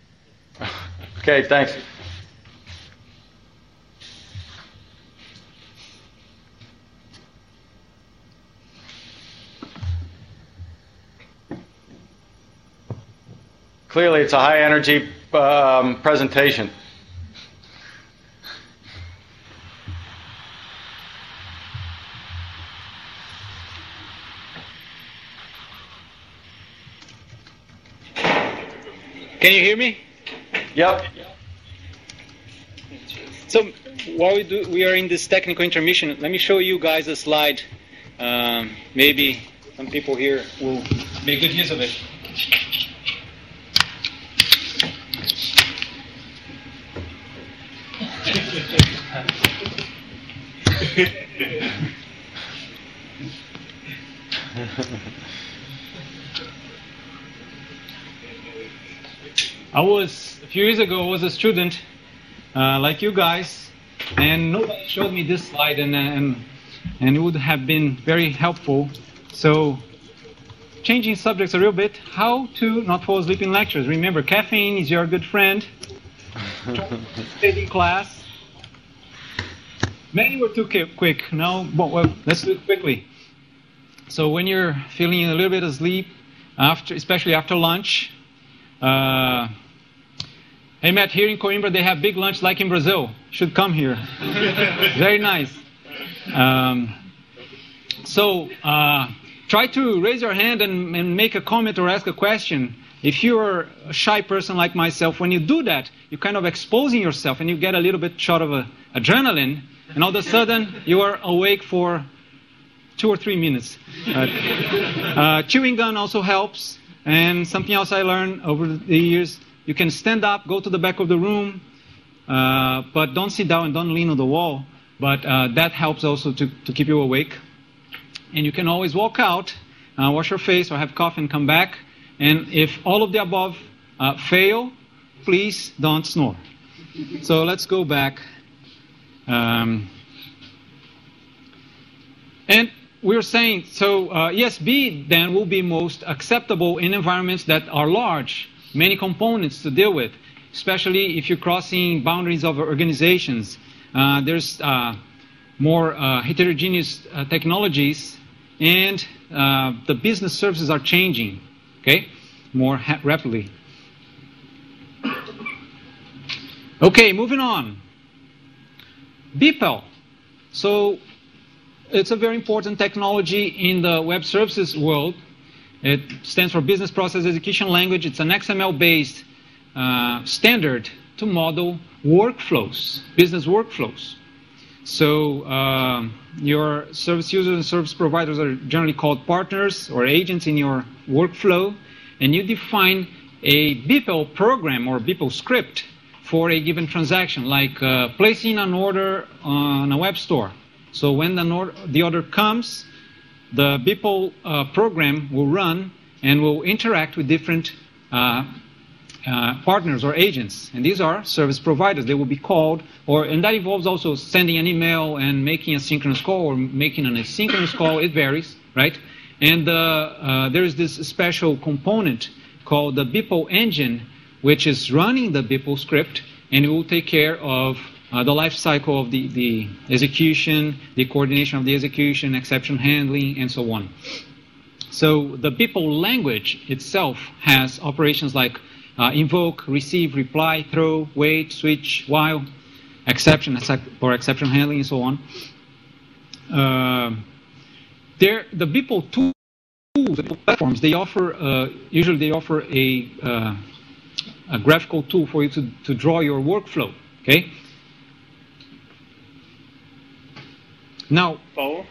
Okay, thanks. Clearly, it's a high-energy presentation. Can you hear me? Yep. So while we are in this technical intermission, let me show you guys a slide. Maybe some people here will make good use of it. A few years ago, I was a student like you guys, and nobody showed me this slide, and it would have been very helpful. So, changing subjects a little bit, how to not fall asleep in lectures. Remember, caffeine is your good friend. Stay in class. Many were too quick. Now, well, let's do it quickly. So when you're feeling a little bit of sleep, especially after lunch, hey Matt, here in Coimbra they have big lunch like in Brazil. Should come here. Very nice. So try to raise your hand and make a comment or ask a question. If you're a shy person like myself, when you do that, you're kind of exposing yourself and you get a little bit shot of adrenaline, and all of a sudden you are awake for 2 or 3 minutes. Chewing gum also helps. And something else I learned over the years, you can stand up, go to the back of the room, but don't sit down and don't lean on the wall. But that helps also to keep you awake. And you can always walk out, wash your face or have coffee and come back. And if all of the above fail, please don't snore. So let's go back. And we were saying, so ESB then will be most acceptable in environments that are large, many components to deal with, especially if you're crossing boundaries of organizations. There's more heterogeneous technologies, and the business services are changing, okay, more rapidly. Okay, moving on. BPEL. So it's a very important technology in the web services world. It stands for Business Process Execution Language. It's an XML-based standard to model workflows, business workflows. So your service users and service providers are generally called partners or agents in your workflow, and you define a BPEL program or BPEL script for a given transaction, like placing an order on a web store. So when the order comes, the BPEL program will run and will interact with different partners or agents. And these are service providers. They will be called, and that involves also sending an email and making a synchronous call or making an asynchronous call. It varies, right? And there is this special component called the BPEL engine, which is running the BPEL script, and it will take care of the life cycle of the execution, the coordination of the execution, exception handling, and so on. So the BPEL language itself has operations like invoke, receive, reply, throw, wait, switch, while, exception or exception handling, and so on. The BPEL tools, the platforms, they offer usually they offer a a graphical tool for you to draw your workflow. Okay. Now, Paul,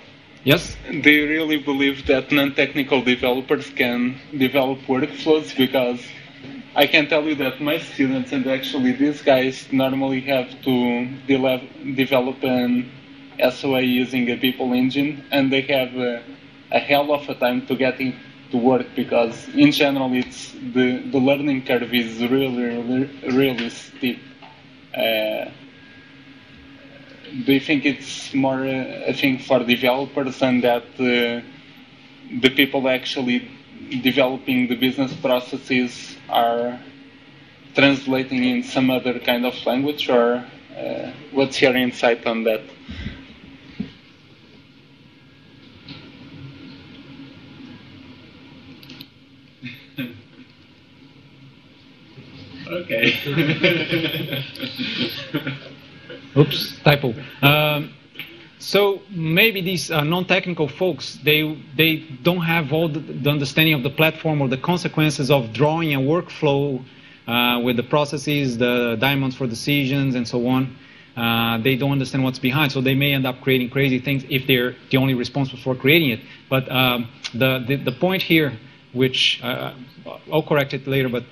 yes. do you really believe that non-technical developers can develop workflows? Because I can tell you that my students, and actually these guys, normally have to develop an SOA using a people engine, and they have a hell of a time to getting to work, because in general it's the learning curve is really steep. Do you think it's more a thing for developers, and that the people actually developing the business processes are translating in some other kind of language, or what's your insight on that? Okay. Oops, typo. So maybe these non-technical folks, they don't have all the understanding of the platform or the consequences of drawing a workflow with the processes, the diamonds for decisions, and so on. They don't understand what's behind, so they may end up creating crazy things if they're the only responsible for creating it. But the point here, which I'll correct it later, but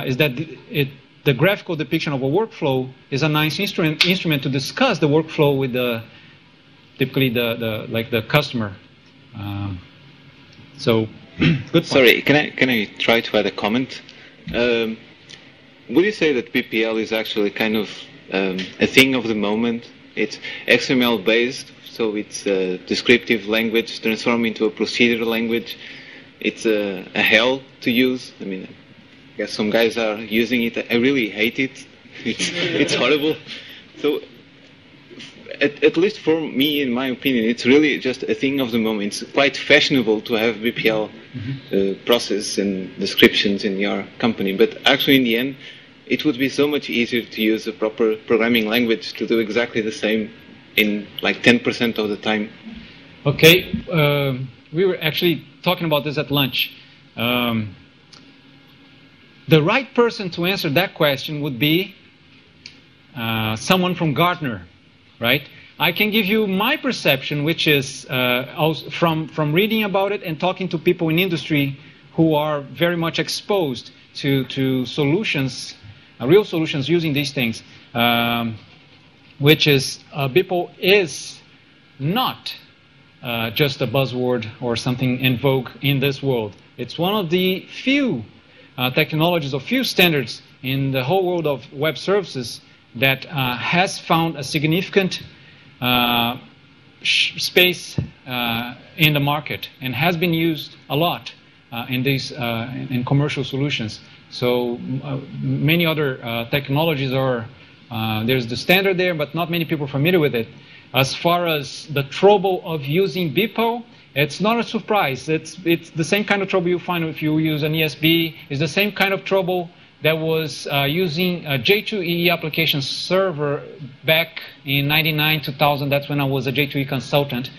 is that the graphical depiction of a workflow is a nice instrument to discuss the workflow with typically the customer. So good point. Sorry, can I try to add a comment? Would you say that PPL is actually kind of a thing of the moment? It's XML based, so it's a descriptive language transformed into a procedural language. It's a hell to use. I mean, I guess some guys are using it. I really hate it. It's horrible. So, at least for me, in my opinion, it's really just a thing of the moment. It's quite fashionable to have BPL process and descriptions in your company. But actually, in the end, it would be so much easier to use a proper programming language to do exactly the same in like 10% of the time. Okay. We were actually talking about this at lunch. The right person to answer that question would be someone from Gartner, right? I can give you my perception, which is from reading about it and talking to people in industry who are very much exposed to solutions, real solutions using these things, which is BPL is not just a buzzword or something in vogue in this world. It's one of the few technologies or few standards in the whole world of web services that has found a significant space in the market and has been used a lot in these in commercial solutions. So many other technologies are there's the standard there, but not many people are familiar with it. As far as the trouble of using BPL, it's not a surprise. It's the same kind of trouble you find if you use an ESB. It's the same kind of trouble that was using a J2EE application server back in 99, 2000. That's when I was a J2E consultant.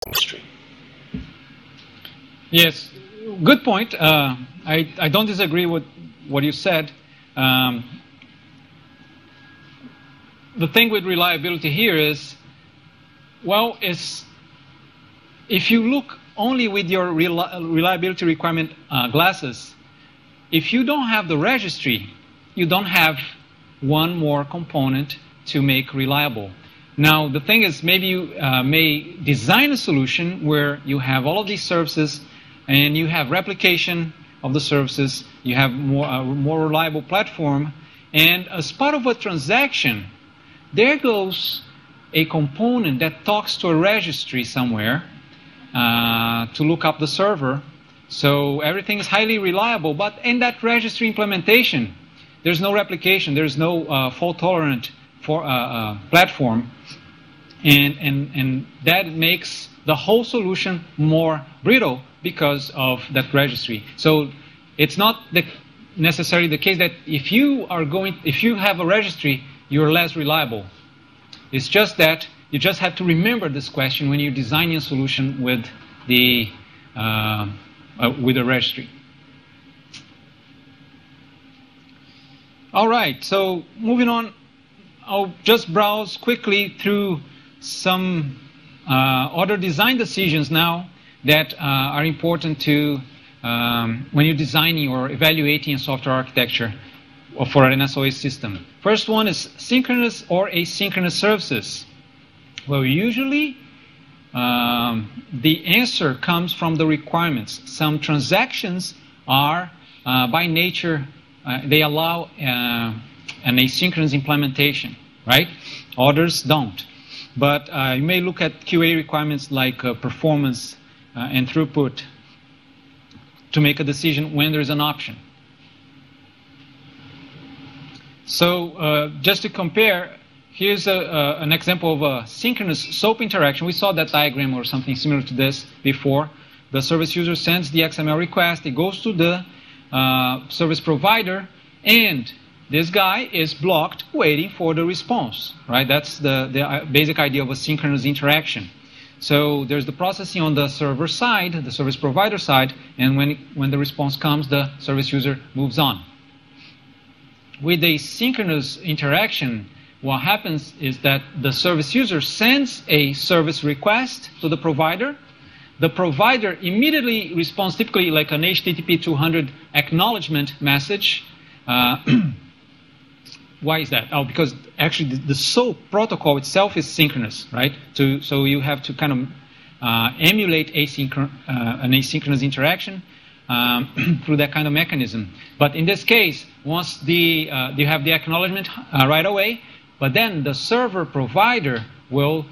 history. Yes, good point. I don't disagree with what you said. The thing with reliability here is, well, if you look only with your reliability requirement glasses, if you don't have the registry, you don't have one more component to make reliable. Now, the thing is, maybe you may design a solution where you have all of these services and you have replication of the services, you have more reliable platform, and as part of a transaction, there goes a component that talks to a registry somewhere to look up the server. So everything is highly reliable, but in that registry implementation, there's no replication, there's no fault-tolerant platform, and that makes the whole solution more brittle because of that registry. So it's not necessarily the case that if you have a registry, you're less reliable. It's just that you just have to remember this question when you're designing a solution with the registry. All right, so moving on, I'll just browse quickly through some other design decisions now that are important to when you're designing or evaluating a software architecture for an SOA system. First one is synchronous or asynchronous services. Well, usually the answer comes from the requirements. Some transactions are, by nature, they allow an asynchronous implementation, right? Others don't. But you may look at QA requirements like performance and throughput to make a decision when there's an option. So just to compare, here's an example of a synchronous SOAP interaction. We saw that diagram or something similar to this before. The service user sends the XML request. It goes to the service provider, and this guy is blocked waiting for the response, right? That's the basic idea of a synchronous interaction. So there's the processing on the server side, the service provider side, and when the response comes, the service user moves on. With a synchronous interaction, what happens is that the service user sends a service request to the provider. The provider immediately responds, typically like an HTTP 200 acknowledgement message. Why is that? Oh, because actually the SOAP protocol itself is synchronous, right? So you have to kind of emulate an asynchronous interaction through that kind of mechanism. But in this case, once you have the acknowledgement right away, but then the server provider will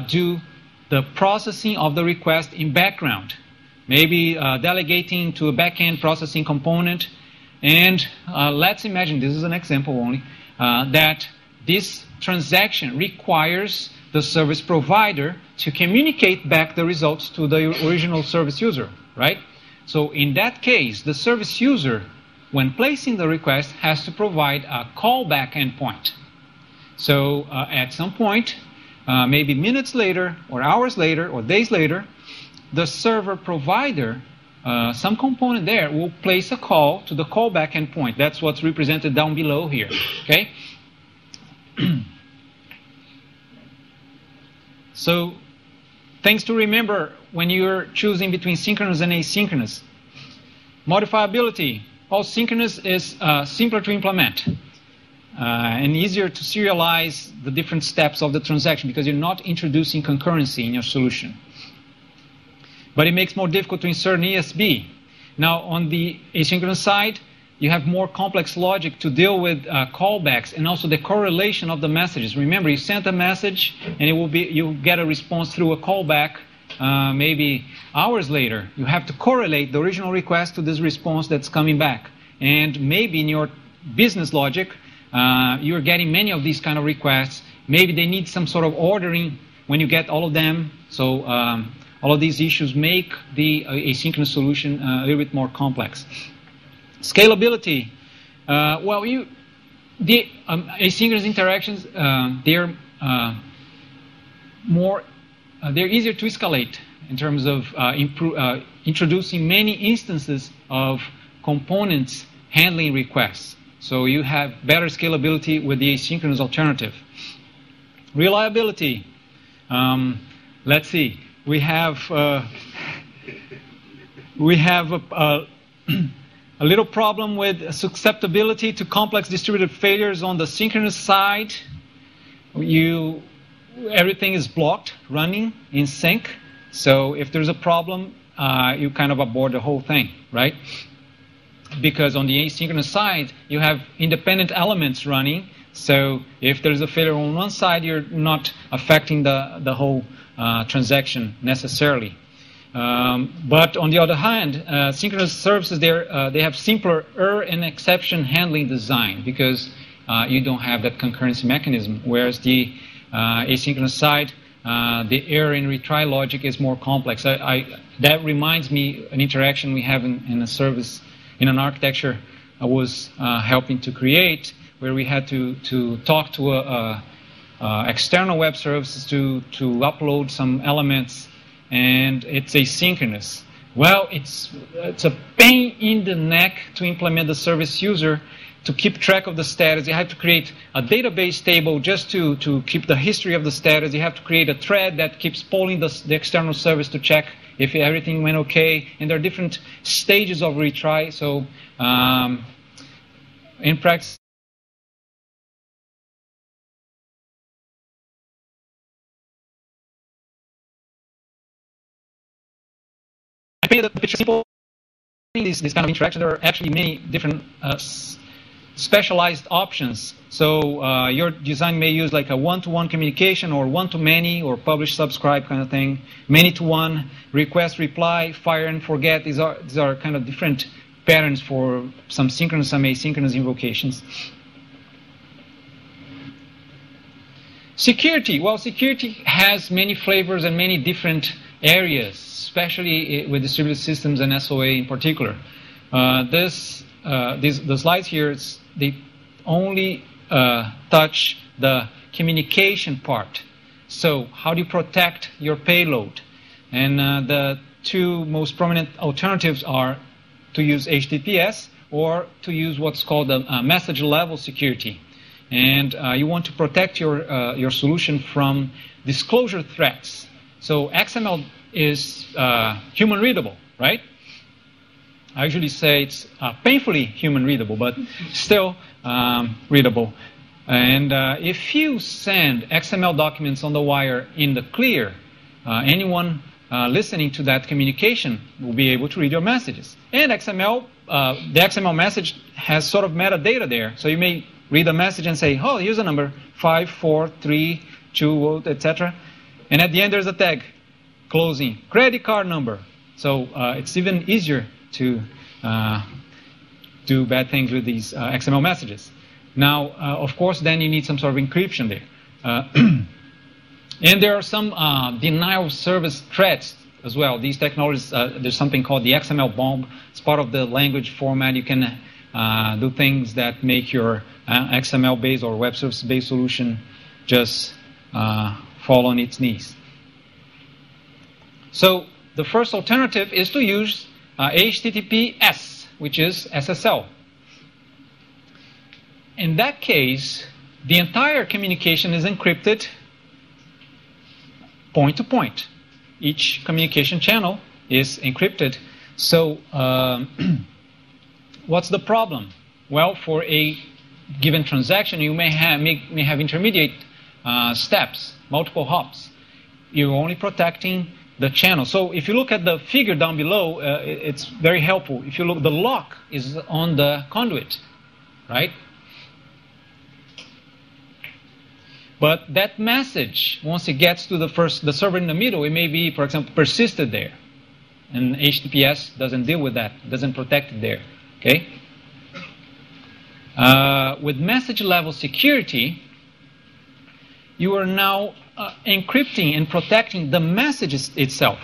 do the processing of the request in background, maybe delegating to a backend processing component. And let's imagine, this is an example only, that this transaction requires the service provider to communicate back the results to the original service user, right? So in that case, the service user, when placing the request, has to provide a callback endpoint. So at some point, maybe minutes later, or hours later, or days later, the server provider, some component there, will place a call to the callback endpoint. That's what's represented down below here. Okay? So things to remember when you're choosing between synchronous and asynchronous. Modifiability. Well, synchronous is simpler to implement and easier to serialize the different steps of the transaction because you're not introducing concurrency in your solution. But it makes it more difficult to insert an ESB. Now, on the asynchronous side, you have more complex logic to deal with callbacks and also the correlation of the messages. Remember, you sent a message and you'll get a response through a callback maybe hours later. You have to correlate the original request to this response that's coming back. And maybe in your business logic, you're getting many of these kind of requests. Maybe they need some sort of ordering when you get all of them. So all of these issues make the asynchronous solution a little bit more complex. Scalability. The asynchronous interactions, they're more they're easier to escalate in terms of introducing many instances of components handling requests. So you have better scalability with the asynchronous alternative. Reliability. Let's see. We have a little problem with susceptibility to complex distributed failures on the synchronous side. Everything is blocked running in sync. So if there's a problem, you kind of abort the whole thing, right? Because on the asynchronous side, you have independent elements running. So if there's a failure on one side, you're not affecting the whole transaction necessarily. But on the other hand, synchronous services, they have simpler error and exception handling design because you don't have that concurrency mechanism. Whereas the asynchronous side, the error and retry logic is more complex. That reminds me an interaction we have in a service, in an architecture I was helping to create, where we had to talk to external web services to upload some elements, and it's asynchronous. Well, it's a pain in the neck to implement the service user to keep track of the status. You have to create a database table just to keep the history of the status. You have to create a thread that keeps polling the external service to check if everything went okay. And there are different stages of retry. So in practice, I painted the picture simple. This kind of interaction, there are actually many different specialized options. So your design may use like a one-to-one communication or one-to-many or publish, subscribe kind of thing. Many-to-one, request, reply, fire and forget. These are kind of different patterns for some synchronous, some asynchronous invocations. Security. Well, security has many flavors and many different areas, especially with distributed systems and SOA in particular. The slides here, they only touch the communication part. So how do you protect your payload? And the two most prominent alternatives are to use HTTPS or to use what's called a message level security. And you want to protect your solution from disclosure threats. So XML is human readable, right? I usually say it's painfully human readable, but still readable. And if you send XML documents on the wire in the clear, anyone listening to that communication will be able to read your messages. And XML, the XML message has sort of metadata there. So you may read a message and say, oh, here's a number, 54320, etc. And at the end, there's a tag, closing, credit card number. So it's even easier to do bad things with these XML messages. Now, of course, then you need some sort of encryption there. And there are some denial of service threats as well. These technologies, there's something called the XML bomb. It's part of the language format. You can do things that make your XML-based or web service-based solution just fall on its knees. So the first alternative is to use HTTPS, which is SSL. In that case, the entire communication is encrypted point to point. Each communication channel is encrypted. So what's the problem? Well, for a given transaction, you may have intermediate steps, multiple hops. You're only protecting the channel. So if you look at the figure down below, it's very helpful. If you look, the lock is on the conduit, right? But that message, once it gets to the server in the middle, it may be, for example, persisted there. And HTTPS doesn't deal with that, doesn't protect it there, okay? With message level security, you are now encrypting and protecting the message itself,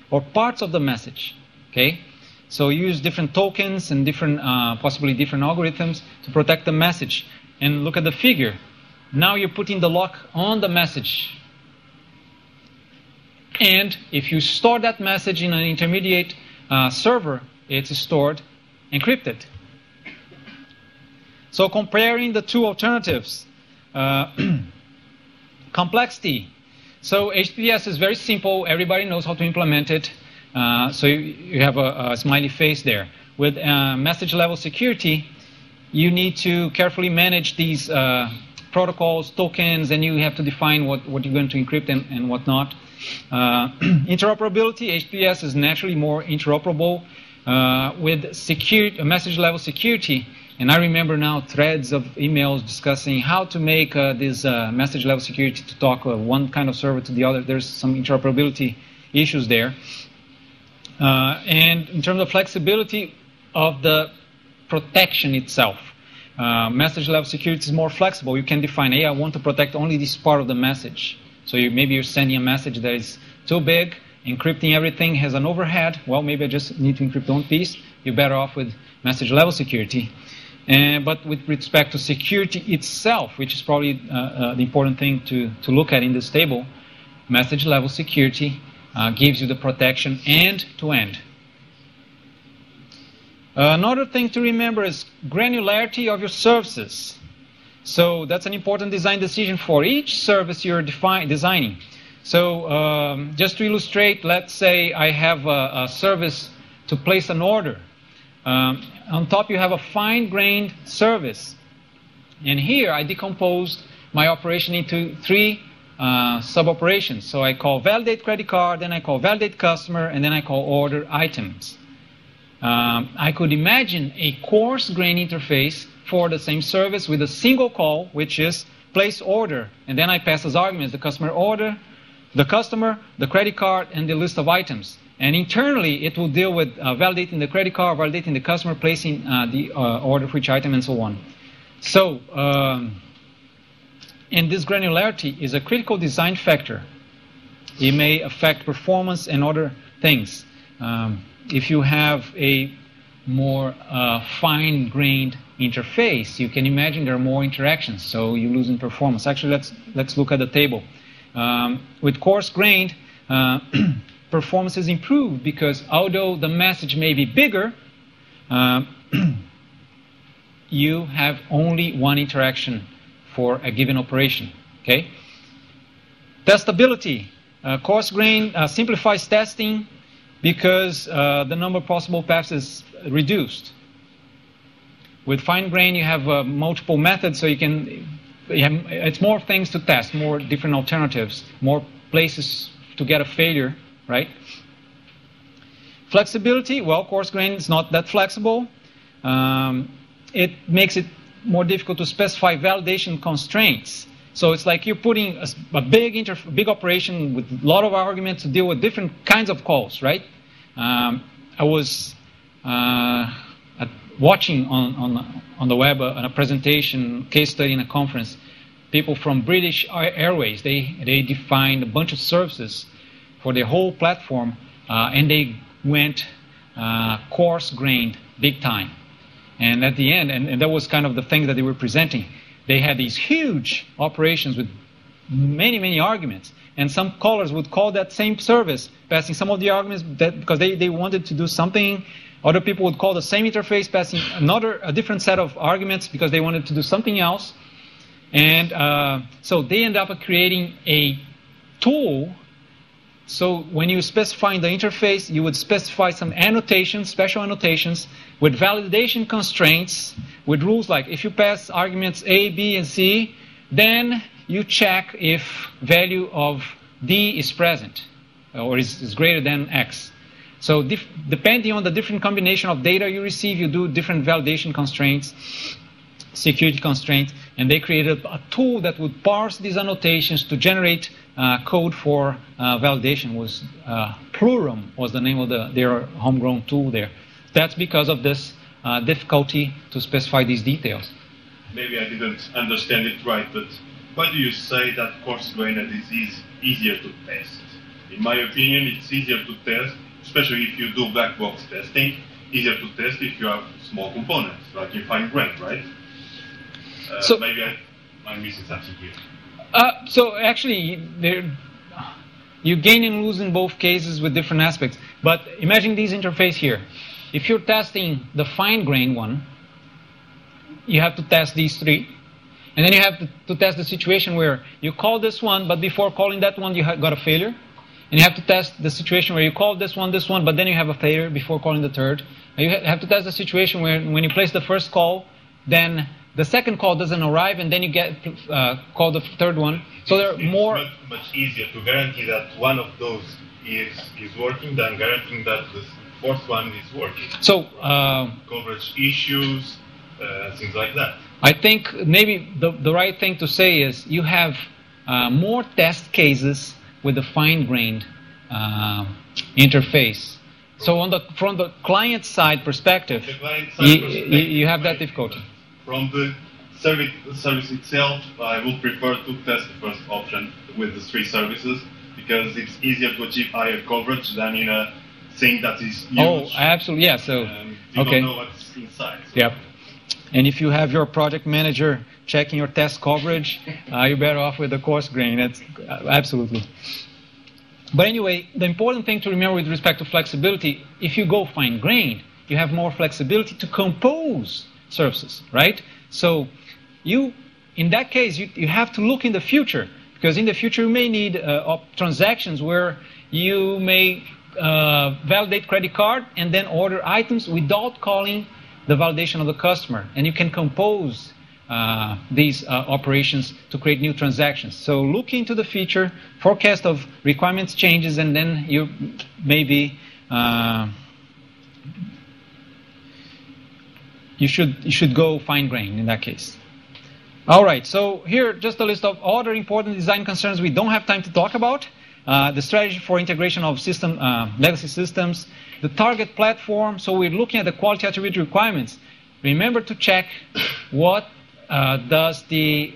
or parts of the message, okay? So you use different tokens and different, possibly different algorithms to protect the message. And look at the figure. Now you're putting the lock on the message. And if you store that message in an intermediate server, it's stored encrypted. So comparing the two alternatives, complexity. So HTTPS is very simple. Everybody knows how to implement it. So you have a smiley face there. With message level security, you need to carefully manage these protocols, tokens, and you have to define what you're going to encrypt and what not. Interoperability, HTTPS is naturally more interoperable. With message level security, and I remember now threads of emails discussing how to make this message level security to talk one kind of server to the other. There's some interoperability issues there. And in terms of flexibility of the protection itself, message level security is more flexible. You can define, hey, I want to protect only this part of the message. So maybe you're sending a message that is too big, encrypting everything has an overhead. Well, maybe I just need to encrypt one piece. You're better off with message level security. But with respect to security itself, which is probably the important thing to look at in this table, message level security gives you the protection end-to-end. Another thing to remember is granularity of your services. So that's an important design decision for each service you're designing. So just to illustrate, let's say I have a service to place an order. On top you have a fine-grained service. And here I decomposed my operation into 3 sub-operations. So I call validate credit card, then I call validate customer, and then I call order items. I could imagine a coarse-grained interface for the same service with a single call, which is place order. And then I pass as arguments the customer order, the customer, the credit card, and the list of items. And internally, it will deal with validating the credit card, validating the customer, placing the order for each item, and so on. So, and this granularity is a critical design factor. It may affect performance and other things. If you have a more fine-grained interface, you can imagine there are more interactions, so you lose in performance. Actually, let's look at the table. With coarse-grained, performance is improved because although the message may be bigger, you have only one interaction for a given operation. Okay. Testability. Coarse-grained simplifies testing because the number of possible paths is reduced. With fine-grained, you have multiple methods, so it's more things to test, more different alternatives, more places to get a failure, right? Flexibility, well, coarse-grained is not that flexible. It makes it more difficult to specify validation constraints. So it's like you're putting a big operation with a lot of arguments to deal with different kinds of calls, right? I was watching on the web a presentation, case study in a conference. People from British Airways, they defined a bunch of services for their whole platform, and they went coarse-grained big time. And at the end, and that was kind of the thing that they were presenting, they had these huge operations with many, many arguments. And some callers would call that same service, passing some of the arguments because they wanted to do something. Other people would call the same interface, passing a different set of arguments because they wanted to do something else. And so they end up creating a tool. So when you specify the interface, you would specify some annotations, special annotations, with validation constraints, with rules like if you pass arguments A, B, and C, then you check if value of D is present or is greater than X. So depending on the different combination of data you receive, you do different validation constraints, security constraints, and they created a tool that would parse these annotations to generate code for validation. Was Plurum was the name of their homegrown tool there. That's because of this difficulty to specify these details. Maybe I didn't understand it right, but why do you say that coarse-grained is easier to test? In my opinion, it's easier to test, especially if you do black box testing, easier to test if you have small components, like in fine-grained, right? So maybe I'm missing something here. So actually, you gain and lose in both cases with different aspects. But imagine this interface here. If you're testing the fine-grained one, you have to test these three. And then you have to test the situation where you call this one, but before calling that one, you got a failure. And you have to test the situation where you call this one, but then you have a failure before calling the third. And you have to test the situation where when you place the first call, then the second call doesn't arrive, and then you get call the third one. So there are more. It's much easier to guarantee that one of those is working than guaranteeing that the fourth one is working. So coverage issues, things like that. I think maybe the right thing to say is you have more test cases with the fine-grained interface. So from the client side perspective, you have that difficulty. From the service itself, I would prefer to test the first option with the three services because it's easier to achieve higher coverage than in a thing that is huge. Oh, absolutely, yeah. So you don't know what's inside. So. Yep. And if you have your project manager checking your test coverage, you're better off with the coarse grain. That's absolutely. But anyway, the important thing to remember with respect to flexibility, if you go fine-grained, you have more flexibility to compose services, right? So in that case, you have to look in the future, because in the future you may need transactions where you may validate credit card and then order items without calling the validation of the customer. And you can compose these operations to create new transactions. So look into the future, forecast of requirements changes, and then you maybe you should go fine-grained in that case. All right, so here just a list of other important design concerns we don't have time to talk about. The strategy for integration of legacy systems, the target platform. So we're looking at the quality attribute requirements. Remember to check what does the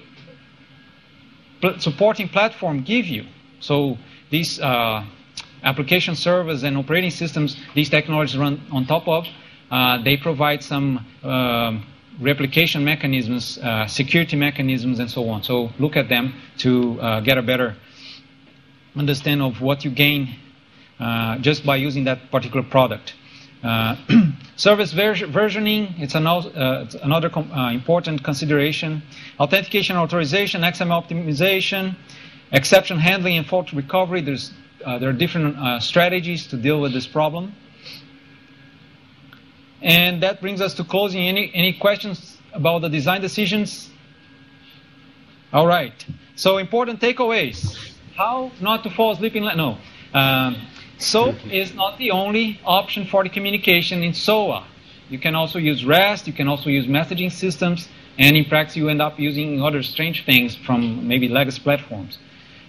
supporting platform give you. So these application servers and operating systems, these technologies run on top of. They provide some replication mechanisms, security mechanisms, and so on. So look at them to get a better understand of what you gain just by using that particular product. Service versioning, it's another important consideration. Authentication, authorization, XML optimization, exception handling, and fault recovery. There are different strategies to deal with this problem. And that brings us to closing. Any questions about the design decisions? All right. So important takeaways. How not to fall asleep in no. SOAP is not the only option for the communication in SOA. You can also use REST, you can also use messaging systems, and in practice you end up using other strange things from maybe legacy platforms.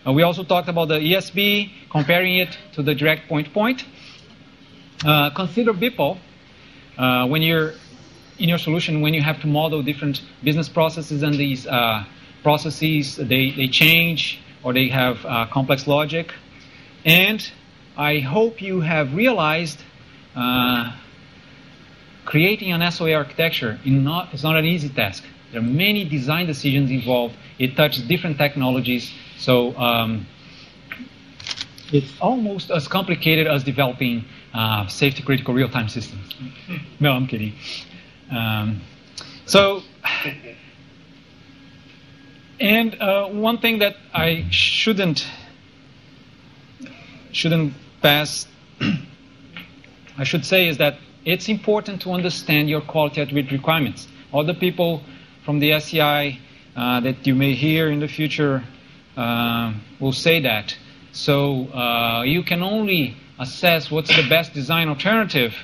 We also talked about the ESB, comparing it to the direct point-to-point. Consider BPOL when you're in your solution, when you have to model different business processes, and these processes, they change, or they have complex logic. And I hope you have realized creating an SOA architecture is not an easy task. There are many design decisions involved. It touches different technologies. So it's almost as complicated as developing safety-critical real-time systems. No, I'm kidding. And one thing that I shouldn't pass, I should say, is that it's important to understand your quality attribute requirements. Other people from the SCI that you may hear in the future will say that. So you can only assess what's the best design alternative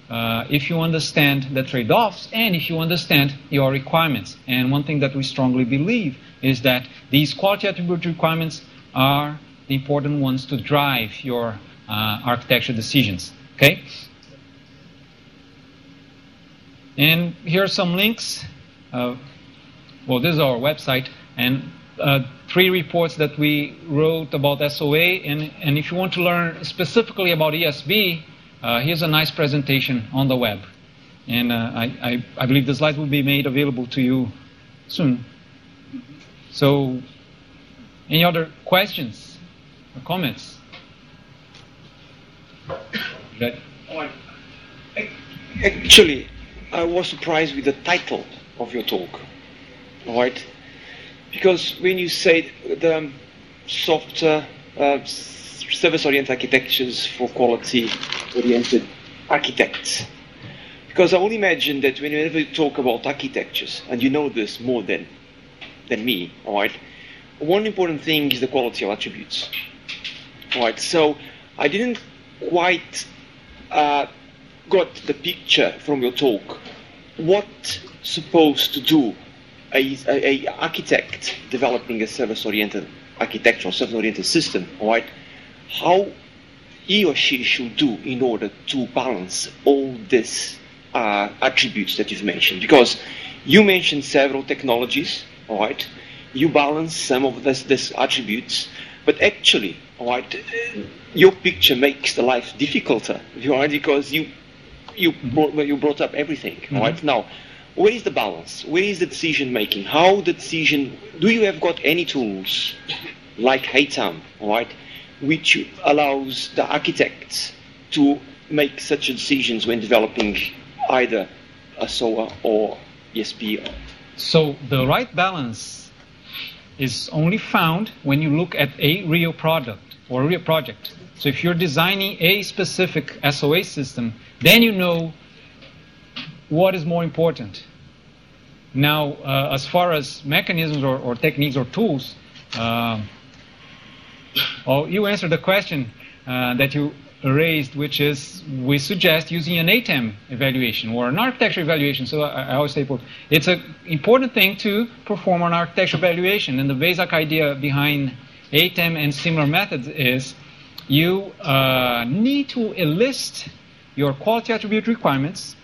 if you understand the trade-offs and if you understand your requirements. And one thing that we strongly believe is that these quality attribute requirements are the important ones to drive your architecture decisions. Okay? And here are some links. Well, this is our website, and 3 reports that we wrote about SOA. And if you want to learn specifically about ESB, here's a nice presentation on the web. And I believe the slides will be made available to you soon. So, any other questions or comments? Actually, I was surprised with the title of your talk, all right? Because when you say the software service-oriented architectures for quality-oriented architects, because I will imagine that whenever you talk about architectures, and you know this more than me, all right, one important thing is the quality of attributes, all right? So I didn't quite got the picture from your talk. What supposed to do a architect developing a service-oriented architecture or service-oriented system, all right? How he or she should do in order to balance all these attributes that you've mentioned? Because you mentioned several technologies, all right? You balance some of these attributes, but actually, all right, your picture makes the life difficulter, all right? Because you brought up everything, all right? Now, where is the balance? Where is the decision making? How the decision? Do you have got any tools like HATAM, all right, which allows the architects to make such decisions when developing either a SOA or ESP? So the right balance is only found when you look at a real product or a real project. So if you're designing a specific SOA system, then you know what is more important. Now, as far as mechanisms or techniques or tools, you answered the question that you raised, which is we suggest using an ATEM evaluation or an architecture evaluation. So I always say it's an important thing to perform an architecture evaluation. And the basic idea behind ATEM and similar methods is you need to list your quality attribute requirements,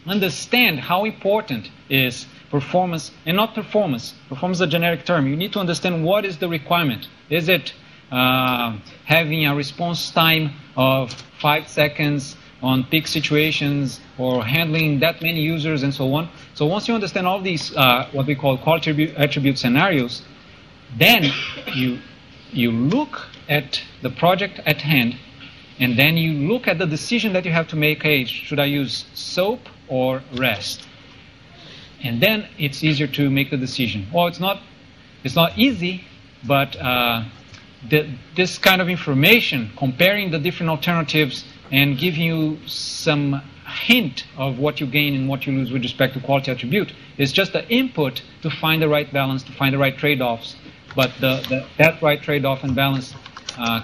understand how important is performance, and not performance. Performance is a generic term. You need to understand what is the requirement. Is it having a response time of 5 seconds on peak situations or handling that many users and so on? So once you understand all these, what we call quality attribute scenarios, then you look at the project at hand, and then you look at the decision that you have to make. Hey, should I use SOAP or REST? And then it's easier to make the decision. Well, it's not easy, but this kind of information, comparing the different alternatives and giving you some hint of what you gain and what you lose with respect to quality attribute, is just the input to find the right balance, to find the right trade-offs. But that right trade-off and balance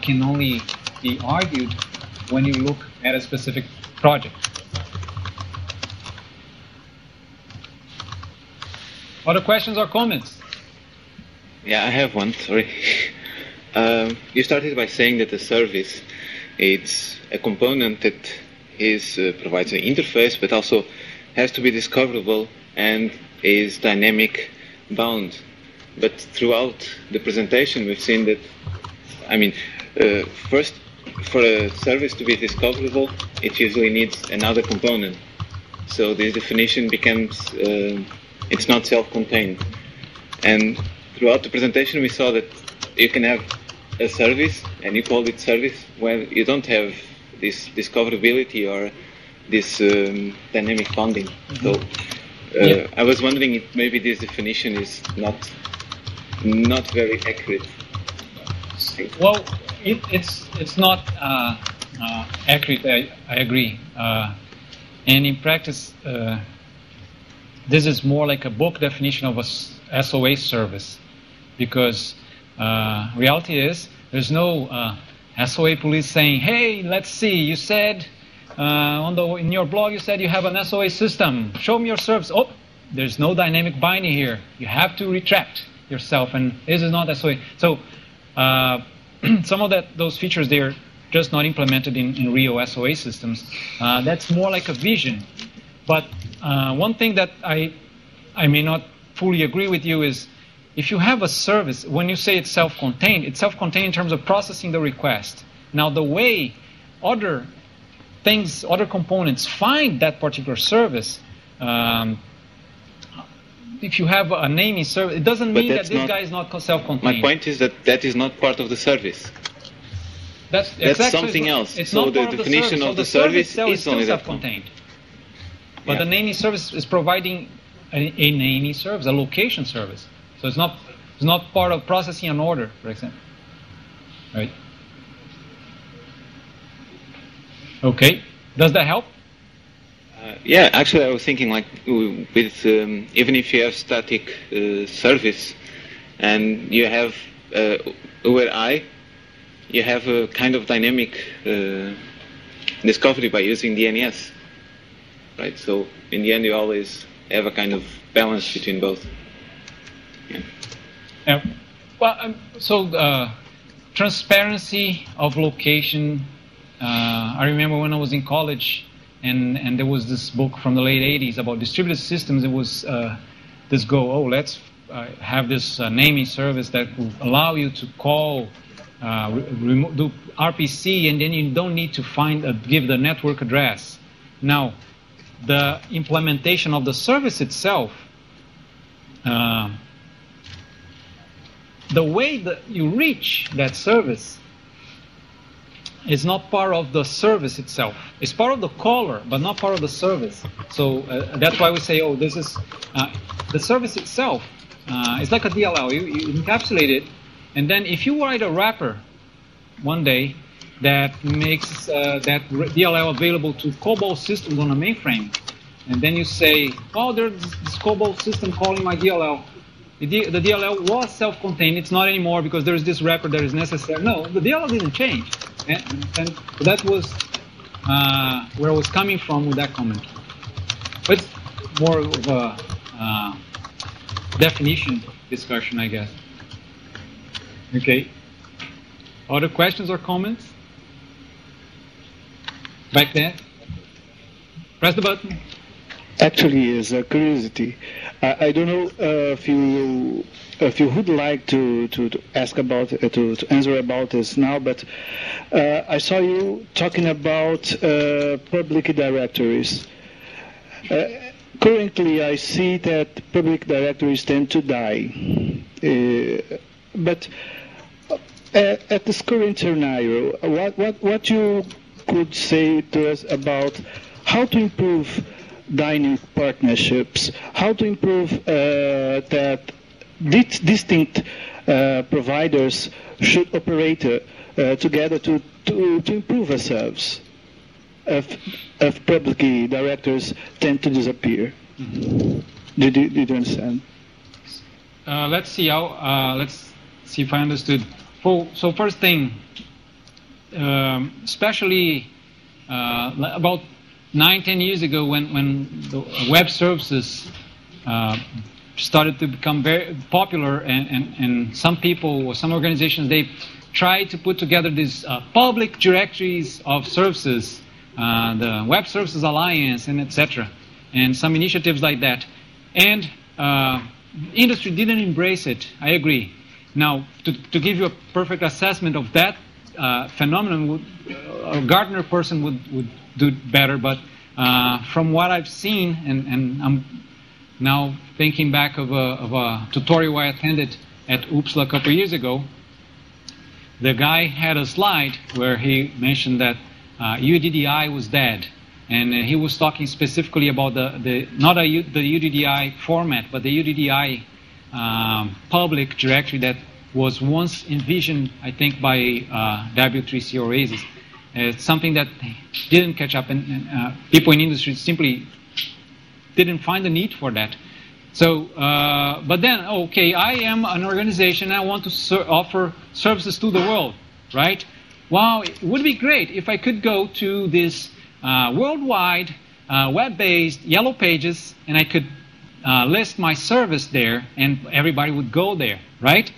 can only be argued when you look at a specific project. Other questions or comments? Yeah, I have one, sorry. You started by saying that a service, it's a component that provides an interface, but also has to be discoverable and is dynamic bound. But throughout the presentation, we've seen that, first, for a service to be discoverable, it usually needs another component. So this definition becomes, it's not self-contained. And throughout the presentation, we saw that you can have a service, and you call it service, when you don't have this discoverability or this dynamic bounding. So I was wondering if maybe this definition is not very accurate. Well, it's not accurate. I agree. And in practice, this is more like a book definition of a SOA service, because reality is there's no SOA police saying, "Hey, let's see. You said in your blog you said you have an SOA system. Show me your service." Oh, there's no dynamic binding here. You have to retract yourself, and this is not SOA. So some of those features, they're just not implemented in real SOA systems. That's more like a vision. But one thing that I may not fully agree with you is, if you have a service, when you say it's self-contained in terms of processing the request. Now, the way other components find that particular service, if you have a naming service, it doesn't mean that this guy is not self-contained. My point is that is not part of the service. That's something else. It's so not the part definition of of the the service itself is only still that. self-contained. But Yeah. the naming service is providing a naming service, a location service. So it's not part of processing an order, for example. Right? Okay. Does that help? Yeah, actually, I was thinking like with even if you have static service and you have URI, you have a kind of dynamic discovery by using DNS, right? So in the end, you always have a kind of balance between both. Yeah. Well, so transparency of location. I remember when I was in college, and there was this book from the late 80s about distributed systems. It was this goal, let's have this naming service that will allow you to call, do RPC, and then you don't need to give the network address. Now, the implementation of the service itself, the way that you reach that service is not part of the service itself. It's part of the caller, but not part of the service. So that's why we say, this is the service itself. It's like a DLL. You encapsulate it, and then if you write a wrapper one day that makes that DLL available to COBOL systems on a mainframe, and then you say, there's this COBOL system calling my DLL. The DLL was self-contained. It's not anymore because there's this wrapper that is necessary. No, the DLL didn't change. And that was where I was coming from with that comment. But it's more of a definition discussion, I guess. Okay. Other questions or comments? Back there. Press the button. Actually, is a curiosity. I don't know if you would like to ask about to answer about this now, but I saw you talking about public directories. Currently, I see that public directories tend to die, but at this current scenario, what you could say to us about how to improve dining partnerships, how to improve that distinct providers should operate together to improve ourselves if public directors tend to disappear. Mm-hmm. Did you understand? Let's see if I understood. So first thing, especially about 9-10 years ago, when the web services started to become very popular, and some people or some organizations, they tried to put together these public directories of services, the Web Services Alliance, and etc., and some initiatives like that. And industry didn't embrace it. I agree. Now, to give you a perfect assessment of that phenomenon, a Gartner person would do better, but from what I've seen, and I'm now thinking back of a tutorial I attended at UPSLA a couple of years ago, the guy had a slide where he mentioned that UDDI was dead, and he was talking specifically about the UDDI format, but the UDDI public directory that was once envisioned, I think, by W3C Oasis. It's something that didn't catch up, and people in industry simply didn't find the need for that. So, but then, okay, I am an organization, and I want to offer services to the world, right? Wow, it would be great if I could go to this worldwide, web-based Yellow Pages, and I could list my service there, and everybody would go there, right?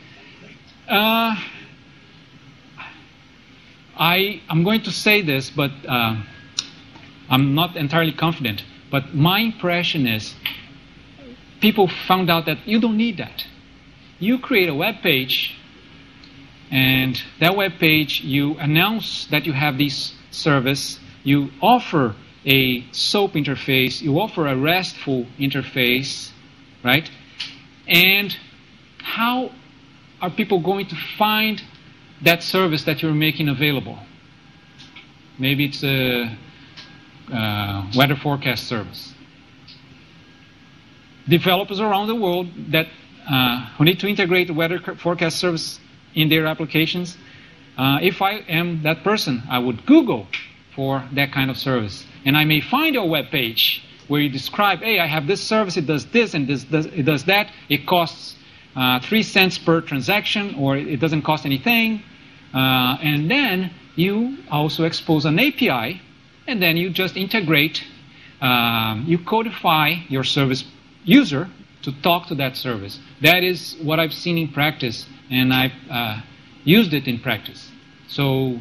I'm going to say this, but I'm not entirely confident. But my impression is people found out that you don't need that. You create a web page, and that web page, you announce that you have this service, you offer a SOAP interface, you offer a RESTful interface, right? And how are people going to find that service that you're making available. Maybe it's a weather forecast service. Developers around the world that who need to integrate the weather forecast service in their applications, if I am that person, I would Google for that kind of service. And I may find a web page where you describe, hey, I have this service, it does this and it does that. It costs 3 cents per transaction, or it doesn't cost anything. And then you also expose an API, and then you just integrate, you codify your service user to talk to that service. That is what I've seen in practice, and I've used it in practice. So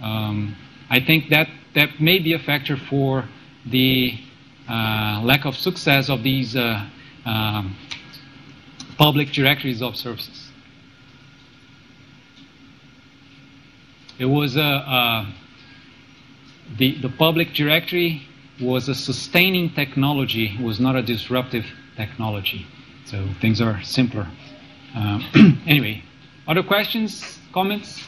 I think that may be a factor for the lack of success of these public directories of services. It was the public directory was a sustaining technology, was not a disruptive technology. So things are simpler. Anyway, other questions, comments?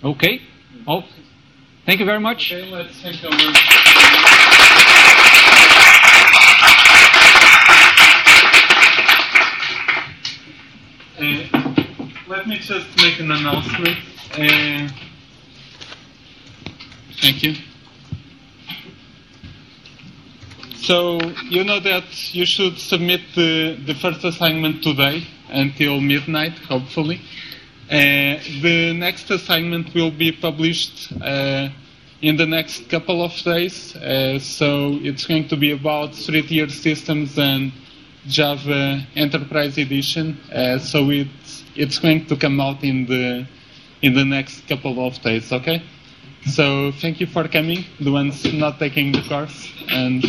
Okay. Oh, thank you very much. Okay, let's take over. Let me just make an announcement. Thank you. So you know that you should submit the first assignment today until midnight, hopefully. The next assignment will be published in the next couple of days. So it's going to be about 3-tier systems and Java Enterprise Edition. So it's going to come out in the next couple of days. Okay. So thank you for coming, the ones not taking the course, and